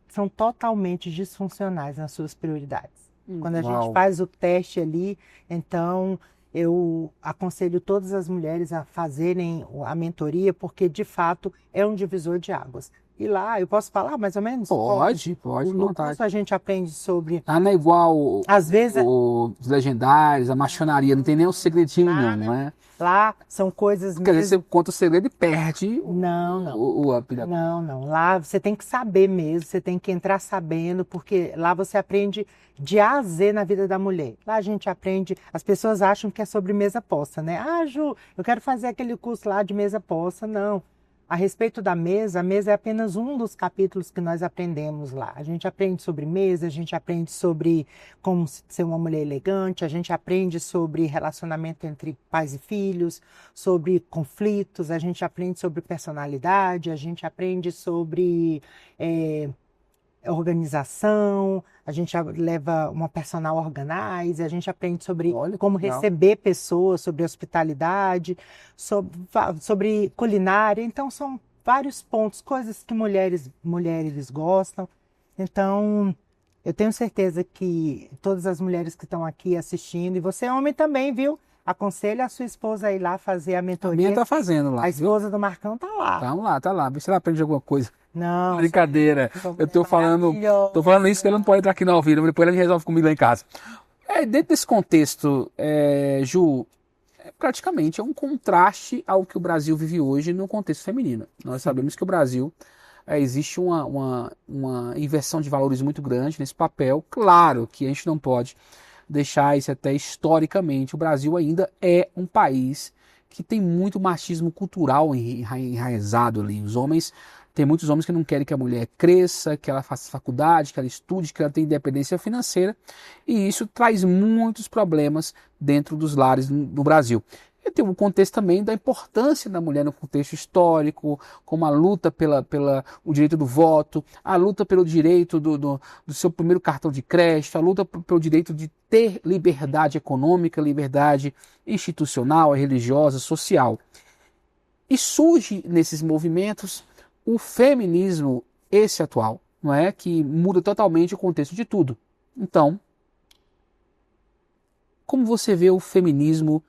são totalmente disfuncionais nas suas prioridades. Quando a gente faz o teste ali, então eu aconselho todas as mulheres a fazerem a mentoria, porque de fato é um divisor de águas. E lá, eu posso falar mais ou menos? Pode, no curso a gente aprende sobre... Não é igual às vezes, os legendários, a machonaria, não tem nem um segredinho não é? Lá são coisas... Quer dizer, você conta o segredo e perde o up. Não. Lá você tem que saber mesmo, você tem que entrar sabendo, porque lá você aprende de A a Z na vida da mulher. Lá a gente aprende... As pessoas acham que é sobre mesa posta, né? Ah, Ju, eu quero fazer aquele curso lá de mesa posta. Não. A respeito da mesa, a mesa é apenas um dos capítulos que nós aprendemos lá. A gente aprende sobre mesa, a gente aprende sobre como ser uma mulher elegante, a gente aprende sobre relacionamento entre pais e filhos, sobre conflitos, a gente aprende sobre personalidade, a gente aprende sobre organização, a gente leva uma personal organize, a gente aprende sobre como receber pessoas, sobre hospitalidade, sobre culinária. Então são vários pontos, coisas que mulheres gostam. Então eu tenho certeza que todas as mulheres que estão aqui assistindo, e você homem também, viu? Aconselho a sua esposa a ir lá fazer a mentoria. A minha tá fazendo lá. A esposa do Marcão tá lá. Tá lá. Vê se ela aprende alguma coisa. Não. Brincadeira. Eu tô falando isso que ela não pode entrar aqui no ao vivo, depois ela me resolve comigo lá em casa. Dentro desse contexto, Ju, praticamente é um contraste ao que o Brasil vive hoje no contexto feminino. Nós sabemos que o Brasil existe uma inversão de valores muito grande nesse papel. Claro que a gente não pode deixar isso até historicamente. O Brasil ainda é um país que tem muito machismo cultural enraizado ali. Tem muitos homens que não querem que a mulher cresça, que ela faça faculdade, que ela estude, que ela tenha independência financeira, e isso traz muitos problemas dentro dos lares no Brasil. E tem um contexto também da importância da mulher no contexto histórico, como a luta o direito do voto, a luta pelo direito do seu primeiro cartão de crédito, a luta pelo direito de ter liberdade econômica, liberdade institucional, religiosa, social. E surge nesses movimentos o feminismo, esse atual, não é? Que muda totalmente o contexto de tudo. Então, como você vê o feminismo,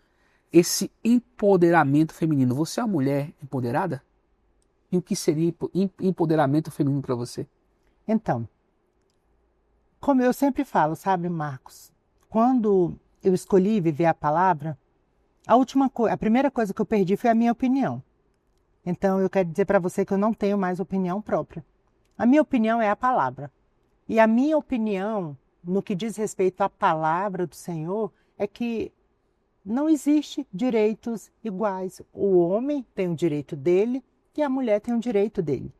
esse empoderamento feminino? Você é uma mulher empoderada? E o que seria empoderamento feminino para você? Então, como eu sempre falo, sabe, Marcos? Quando eu escolhi viver a palavra, a primeira coisa que eu perdi foi a minha opinião. Então, eu quero dizer para você que eu não tenho mais opinião própria. A minha opinião é a palavra. E a minha opinião, no que diz respeito à palavra do Senhor, é que não existe direitos iguais. O homem tem o direito dele e a mulher tem o direito dele.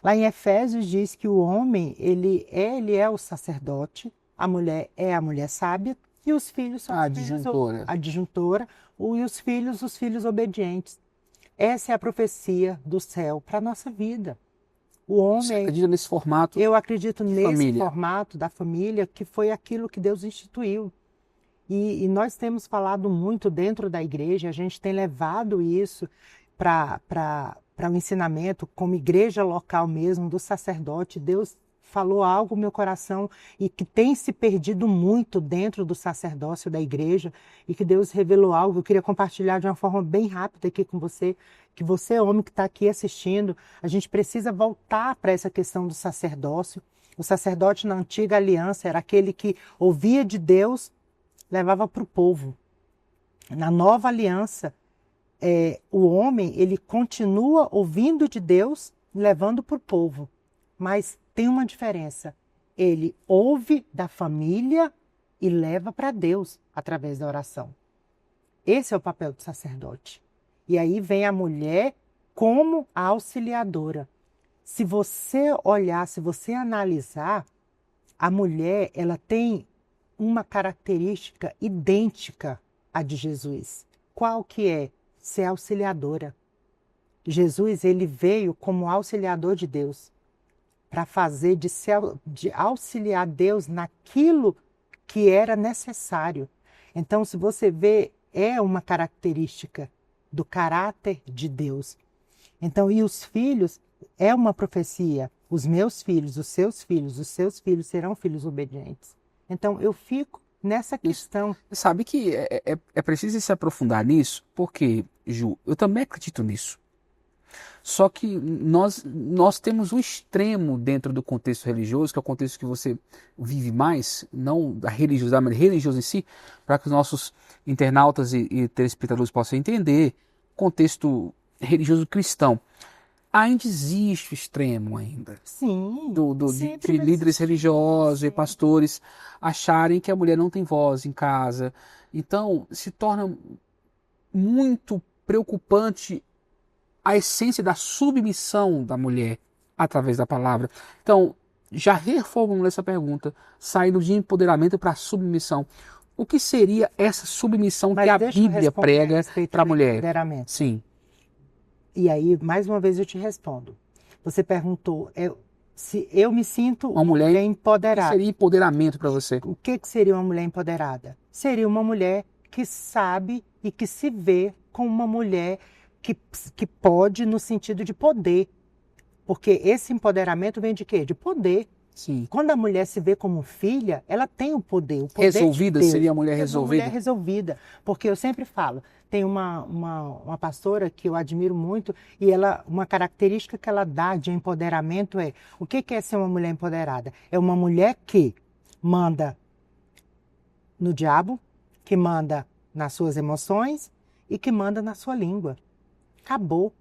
Lá em Efésios diz que o homem ele é o sacerdote, a mulher é a mulher sábia e os filhos são a disjuntora e os filhos obedientes. Essa é a profecia do céu para a nossa vida. O homem, você acredita nesse formato? Eu acredito nesse formato da família, que foi aquilo que Deus instituiu. E nós temos falado muito dentro da igreja, a gente tem levado isso para o ensinamento, como igreja local mesmo, do sacerdote. Deus falou algo no meu coração e que tem se perdido muito dentro do sacerdócio da igreja e que Deus revelou algo. Eu queria compartilhar de uma forma bem rápida aqui com você, que você, homem que está aqui assistindo, a gente precisa voltar para essa questão do sacerdócio. O sacerdote na antiga aliança era aquele que ouvia de Deus, levava para o povo. Na nova aliança, o homem ele continua ouvindo de Deus, levando para o povo. Mas tem uma diferença. Ele ouve da família e leva para Deus através da oração. Esse é o papel do sacerdote. E aí vem a mulher como a auxiliadora. Se você olhar, se você analisar, a mulher ela tem uma característica idêntica à de Jesus. Qual que é? Ser auxiliadora. Jesus ele veio como auxiliador de Deus para fazer de auxiliar Deus naquilo que era necessário. Então, se você vê, é uma característica do caráter de Deus. Então, e os filhos é uma profecia. Os meus filhos, os seus filhos serão filhos obedientes. Então, eu fico nessa questão. Você sabe que é preciso se aprofundar nisso, porque, Ju, eu também acredito nisso. Só que nós temos um extremo dentro do contexto religioso, que é o contexto que você vive mais, não da religiosidade, mas religioso em si, para que os nossos internautas e telespectadores possam entender o contexto religioso cristão. Ainda existe o extremo ainda. Sim. De líderes religiosos e pastores acharem que a mulher não tem voz em casa. Então, se torna muito preocupante a essência da submissão da mulher através da palavra. Então, já reformulando essa pergunta, saindo de empoderamento para submissão. O que seria essa submissão que a Bíblia prega para a mulher? Sim. E aí, mais uma vez eu te respondo. Você perguntou se eu me sinto uma mulher empoderada. O que seria empoderamento para você? O que seria uma mulher empoderada? Seria uma mulher que sabe e que se vê como uma mulher que pode no sentido de poder. Porque esse empoderamento vem de quê? De poder. Sim. Quando a mulher se vê como filha, ela tem o poder resolvida de Deus. Seria a mulher resolvida? Uma mulher resolvida. Porque eu sempre falo, tem uma pastora que eu admiro muito e uma característica que ela dá de empoderamento é, o que é ser uma mulher empoderada? É uma mulher que manda no diabo, que manda nas suas emoções e que manda na sua língua. Acabou.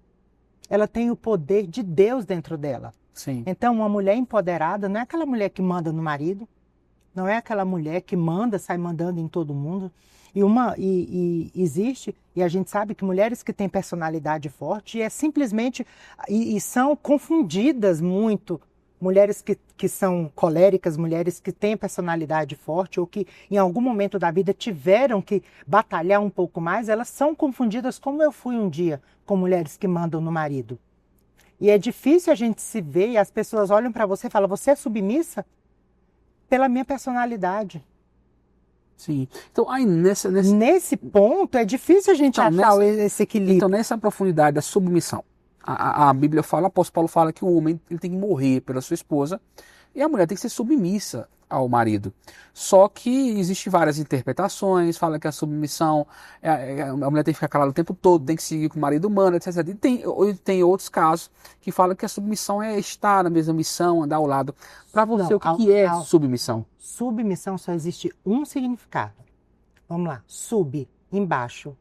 Ela tem o poder de Deus dentro dela. Sim. Então, uma mulher empoderada não é aquela mulher que manda no marido, não é aquela mulher que sai mandando em todo mundo. E existe, e a gente sabe que mulheres que têm personalidade forte são confundidas muito mulheres que são coléricas, mulheres que têm personalidade forte ou que em algum momento da vida tiveram que batalhar um pouco mais, elas são confundidas, como eu fui um dia, com mulheres que mandam no marido. E é difícil a gente se ver e as pessoas olham para você e falam, você é submissa? Pela minha personalidade. Sim. Então, aí nesse ponto, é difícil a gente achar esse equilíbrio. Então, nessa profundidade da submissão, a Bíblia fala, o apóstolo Paulo fala que o homem ele tem que morrer pela sua esposa e a mulher tem que ser submissa ao marido. Só que existem várias interpretações, fala que a submissão, a mulher tem que ficar calada o tempo todo, tem que seguir com o marido humano, etc. E tem outros casos que falam que a submissão é estar na mesma missão, andar ao lado. Para você, o que é submissão? Submissão só existe um significado. Vamos lá. Sub, embaixo.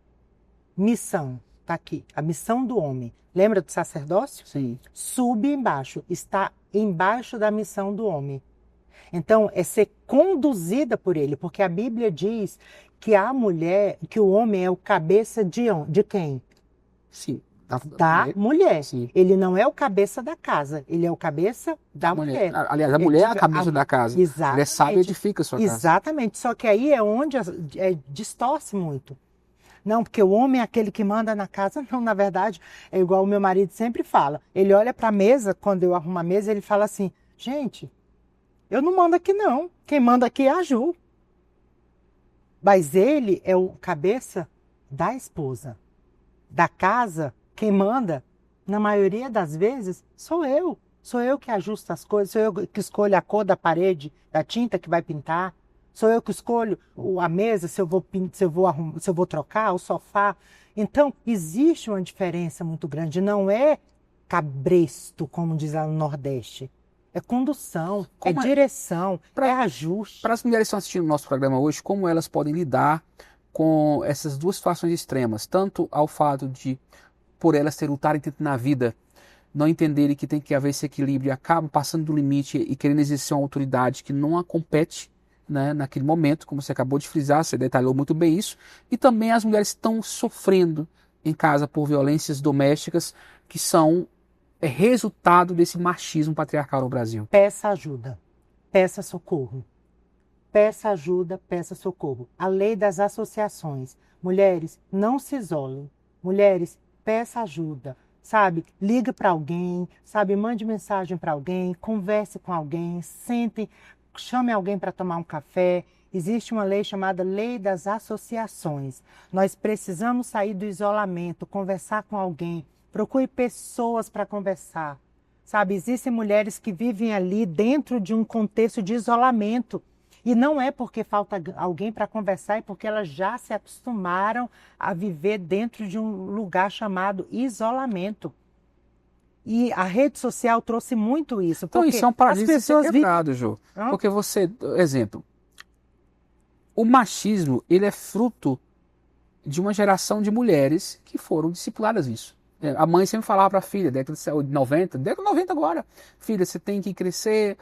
Missão, tá aqui. A missão do homem. Lembra do sacerdócio? Sim. Sub, embaixo. Está embaixo da missão do homem. Então, é ser conduzida por ele. Porque a Bíblia diz que a mulher, que o homem é o cabeça de quem? Sim. Da mulher. Sim. Ele não é o cabeça da casa, ele é o cabeça da mulher. Aliás, a mulher é a cabeça da casa. Exatamente. A mulher sabe e edifica a sua casa. Exatamente. Só que aí é onde distorce muito. Não, porque o homem é aquele que manda na casa. Não, na verdade, é igual o meu marido sempre fala. Ele olha para a mesa, quando eu arrumo a mesa, ele fala assim, gente, eu não mando aqui não. Quem manda aqui é a Ju. Mas ele é o cabeça da esposa. Da casa, quem manda, na maioria das vezes, sou eu. Sou eu que ajusto as coisas, sou eu que escolho a cor da parede, da tinta que vai pintar. Sou eu que escolho a mesa, se eu vou trocar, o sofá. Então, existe uma diferença muito grande. Não é cabresto, como diz lá no Nordeste. É condução, direção, é ajuste. Para as mulheres que estão assistindo o nosso programa hoje, como elas podem lidar com essas duas situações extremas? Tanto ao fato de, por elas lutarem tanto na vida, não entenderem que tem que haver esse equilíbrio e acabam passando do limite e querendo exercer uma autoridade que não a compete, né, naquele momento, como você acabou de frisar, você detalhou muito bem isso, e também as mulheres estão sofrendo em casa por violências domésticas que são resultado desse machismo patriarcal no Brasil. Peça ajuda, peça socorro. Peça ajuda, peça socorro. A lei das associações. Mulheres, não se isolem. Mulheres, peça ajuda. Sabe, liga para alguém, sabe, mande mensagem para alguém, converse com alguém, sente, chame alguém para tomar um café. Existe uma lei chamada Lei das Associações. Nós precisamos sair do isolamento, conversar com alguém. Procure pessoas para conversar. Sabe, existem mulheres que vivem ali dentro de um contexto de isolamento. E não é porque falta alguém para conversar, é porque elas já se acostumaram a viver dentro de um lugar chamado isolamento. E a rede social trouxe muito isso. Então isso é um paradigma quebrado, Ju. Porque você, exemplo, o machismo, ele é fruto de uma geração de mulheres que foram discipuladas nisso. A mãe sempre falava para a filha, década de 90 agora, filha, você tem que crescer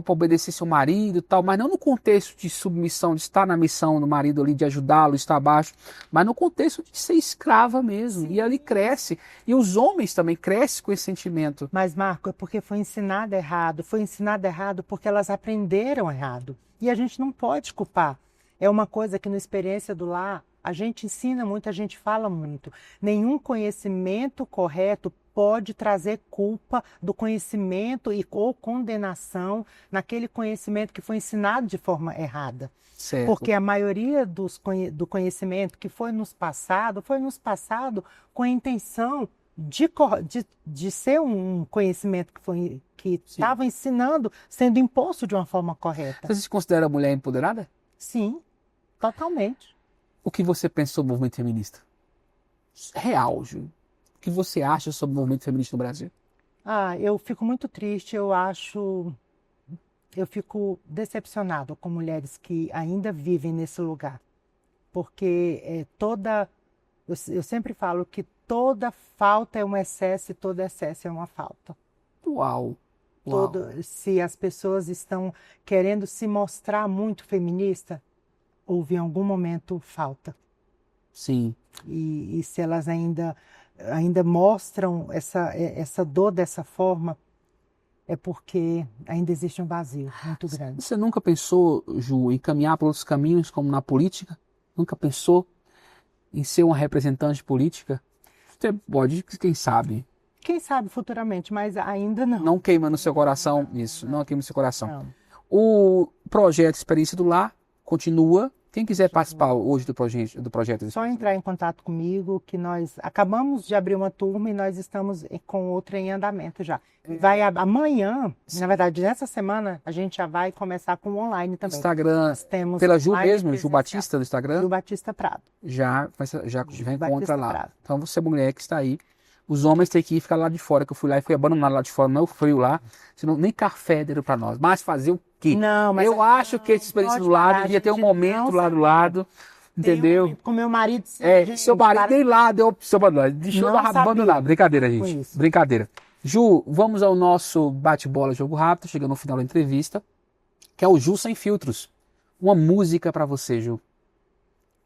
para obedecer seu marido e tal, mas não no contexto de submissão, de estar na missão do marido ali, de ajudá-lo, estar abaixo, mas no contexto de ser escrava mesmo. Sim. E ali cresce, e os homens também crescem com esse sentimento. Mas, Marco, é porque foi ensinado errado porque elas aprenderam errado. E a gente não pode culpar. É uma coisa que na experiência do lar, a gente ensina muito, a gente fala muito. Nenhum conhecimento correto pode trazer culpa do conhecimento ou condenação naquele conhecimento que foi ensinado de forma errada. Certo. Porque a maioria do conhecimento que foi nos passado com a intenção de ser um conhecimento que estava ensinando, sendo imposto de uma forma correta. Você se considera mulher empoderada? Sim, totalmente. O que você pensa sobre o movimento feminista? Real, Ju. O que você acha sobre o movimento feminista no Brasil? Eu fico muito triste, eu fico decepcionado com mulheres que ainda vivem nesse lugar. Porque eu sempre falo que toda falta é um excesso e todo excesso é uma falta. Uau! Se as pessoas estão querendo se mostrar muito feminista, houve em algum momento falta. Sim. E se elas ainda mostram essa dor dessa forma, é porque ainda existe um vazio muito grande. Você nunca pensou, Ju, em caminhar por outros caminhos, como na política? Nunca pensou em ser uma representante política? Você pode, quem sabe. Quem sabe futuramente, mas ainda não. Não queima no seu coração isso, não queima no seu coração. Não. O projeto Experiência do Lar continua. Quem quiser participar hoje do projeto... Só entrar em contato comigo, que nós acabamos de abrir uma turma e nós estamos com outra em andamento já. Vai amanhã, na verdade, nessa semana, a gente já vai começar com o online também. Instagram, temos pela Ju mesmo, Ju Batista do Instagram? Ju Batista Prado. Já encontra lá. Prado. Então você, mulher que está aí, os homens têm que ir ficar lá de fora, que eu fui lá e fui abandonado lá de fora, não frio lá, senão nem café deram para nós. Mas fazer o quê? Não, mas eu acho que esse experiência do lado devia ter um momento lá do lado, entendeu? Com meu marido... Seu marido nem lá deu opção para nós, deixou abandonar. Brincadeira, gente, brincadeira. Ju, vamos ao nosso bate-bola Jogo Rápido, chegando no final da entrevista, que é o Ju Sem Filtros. Uma música para você, Ju.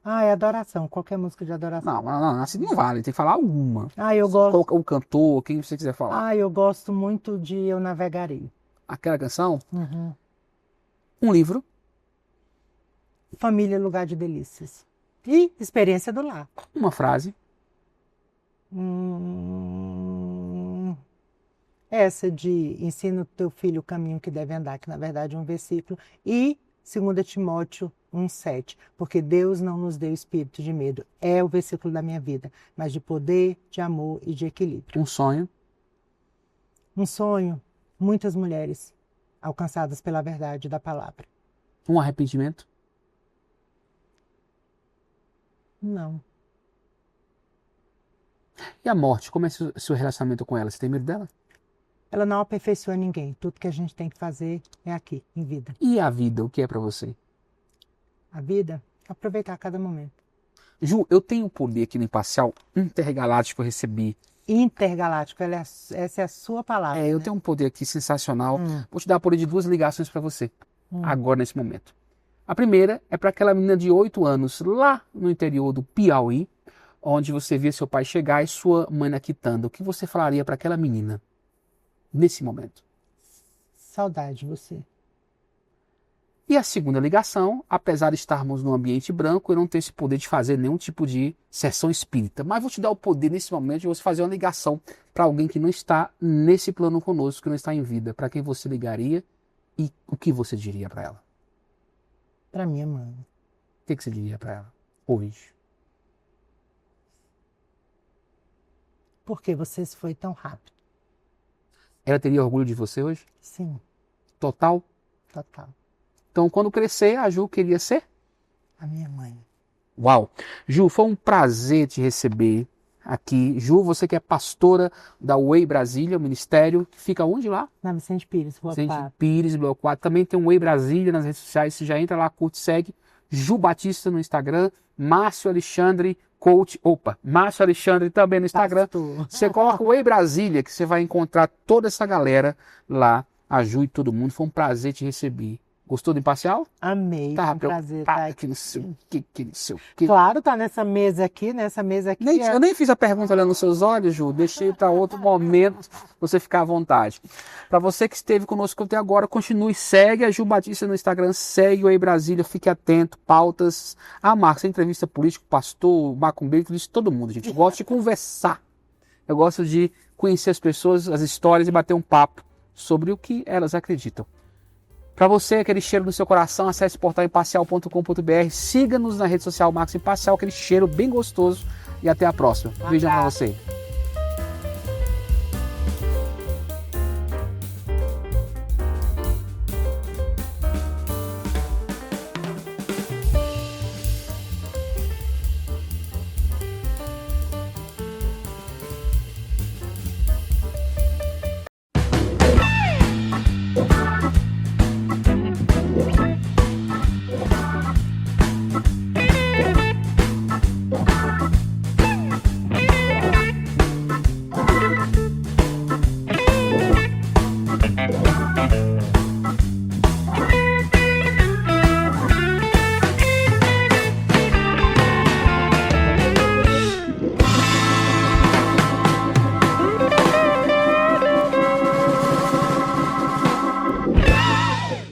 É adoração, qualquer música de adoração. Não, assim não vale, tem que falar uma. Eu gosto. O cantor, quem você quiser falar. Eu gosto muito de Eu Navegarei. Aquela canção? Uhum. Um livro. Família, Lugar de Delícias. E Experiência do Lar. Uma frase. Essa de ensina o teu filho o caminho que deve andar, que na verdade é um versículo. E 2 Timóteo 1,7, porque Deus não nos deu espírito de medo. É o versículo da minha vida, mas de poder, de amor e de equilíbrio. Um sonho. Um sonho, muitas mulheres alcançadas pela verdade da palavra. Um arrependimento. Não. E a morte, como é o seu relacionamento com ela? Você tem medo dela? Ela não aperfeiçoa ninguém. Tudo que a gente tem que fazer é aqui, em vida. E a vida, o que é para você? A vida, aproveitar cada momento. Ju, eu tenho um poder aqui no Imparcial intergaláctico que eu recebi. Intergaláctico, essa é a sua palavra. Eu tenho um poder aqui sensacional. Vou te dar o poder de 2 ligações para você, agora nesse momento. A primeira é para aquela menina de 8 anos, lá no interior do Piauí, onde você via seu pai chegar e sua mãe na quitanda. O que você falaria para aquela menina nesse momento? Saudade de você. E a segunda ligação, apesar de estarmos num ambiente branco, eu não tenho esse poder de fazer nenhum tipo de sessão espírita. Mas vou te dar o poder nesse momento de você fazer uma ligação para alguém que não está nesse plano conosco, que não está em vida. Para quem você ligaria e o que você diria para ela? Para minha mãe. O que você diria para ela hoje? Por que você se foi tão rápido? Ela teria orgulho de você hoje? Sim. Total? Total. Então, quando crescer, a Ju queria ser? A minha mãe. Uau! Ju, foi um prazer te receber aqui. Ju, você que é pastora da Way Brasília, o ministério, que fica onde lá? Na Vicente Pires, Rua 4. Vicente Pires, Bloco 4. Também tem o Way Brasília nas redes sociais, você já entra lá, curte, segue. Ju Batista no Instagram, Márcio Alexandre Coach, Márcio Alexandre também no Instagram. Pastor. Você coloca o Way Brasília, que você vai encontrar toda essa galera lá, a Ju e todo mundo. Foi um prazer te receber. Gostou do Imparcial? Amei, foi um prazer. Que não sei o que não sei o que. Claro, tá nessa mesa aqui. Eu nem fiz a pergunta olhando nos seus olhos, Ju. Deixei para outro momento você ficar à vontade. Para você que esteve conosco até agora, continue, segue a Ju Batista no Instagram, segue o Way Brasília, fique atento, pautas. Marcos, entrevista político, pastor, macumbeiro, tudo isso, todo mundo, gente. Eu gosto de conversar. Eu gosto de conhecer as pessoas, as histórias e bater um papo sobre o que elas acreditam. Para você, aquele cheiro no seu coração, acesse portalimparcial.com.br, siga-nos na rede social Marcos Imparcial, aquele cheiro bem gostoso e até a próxima. Beijão para você.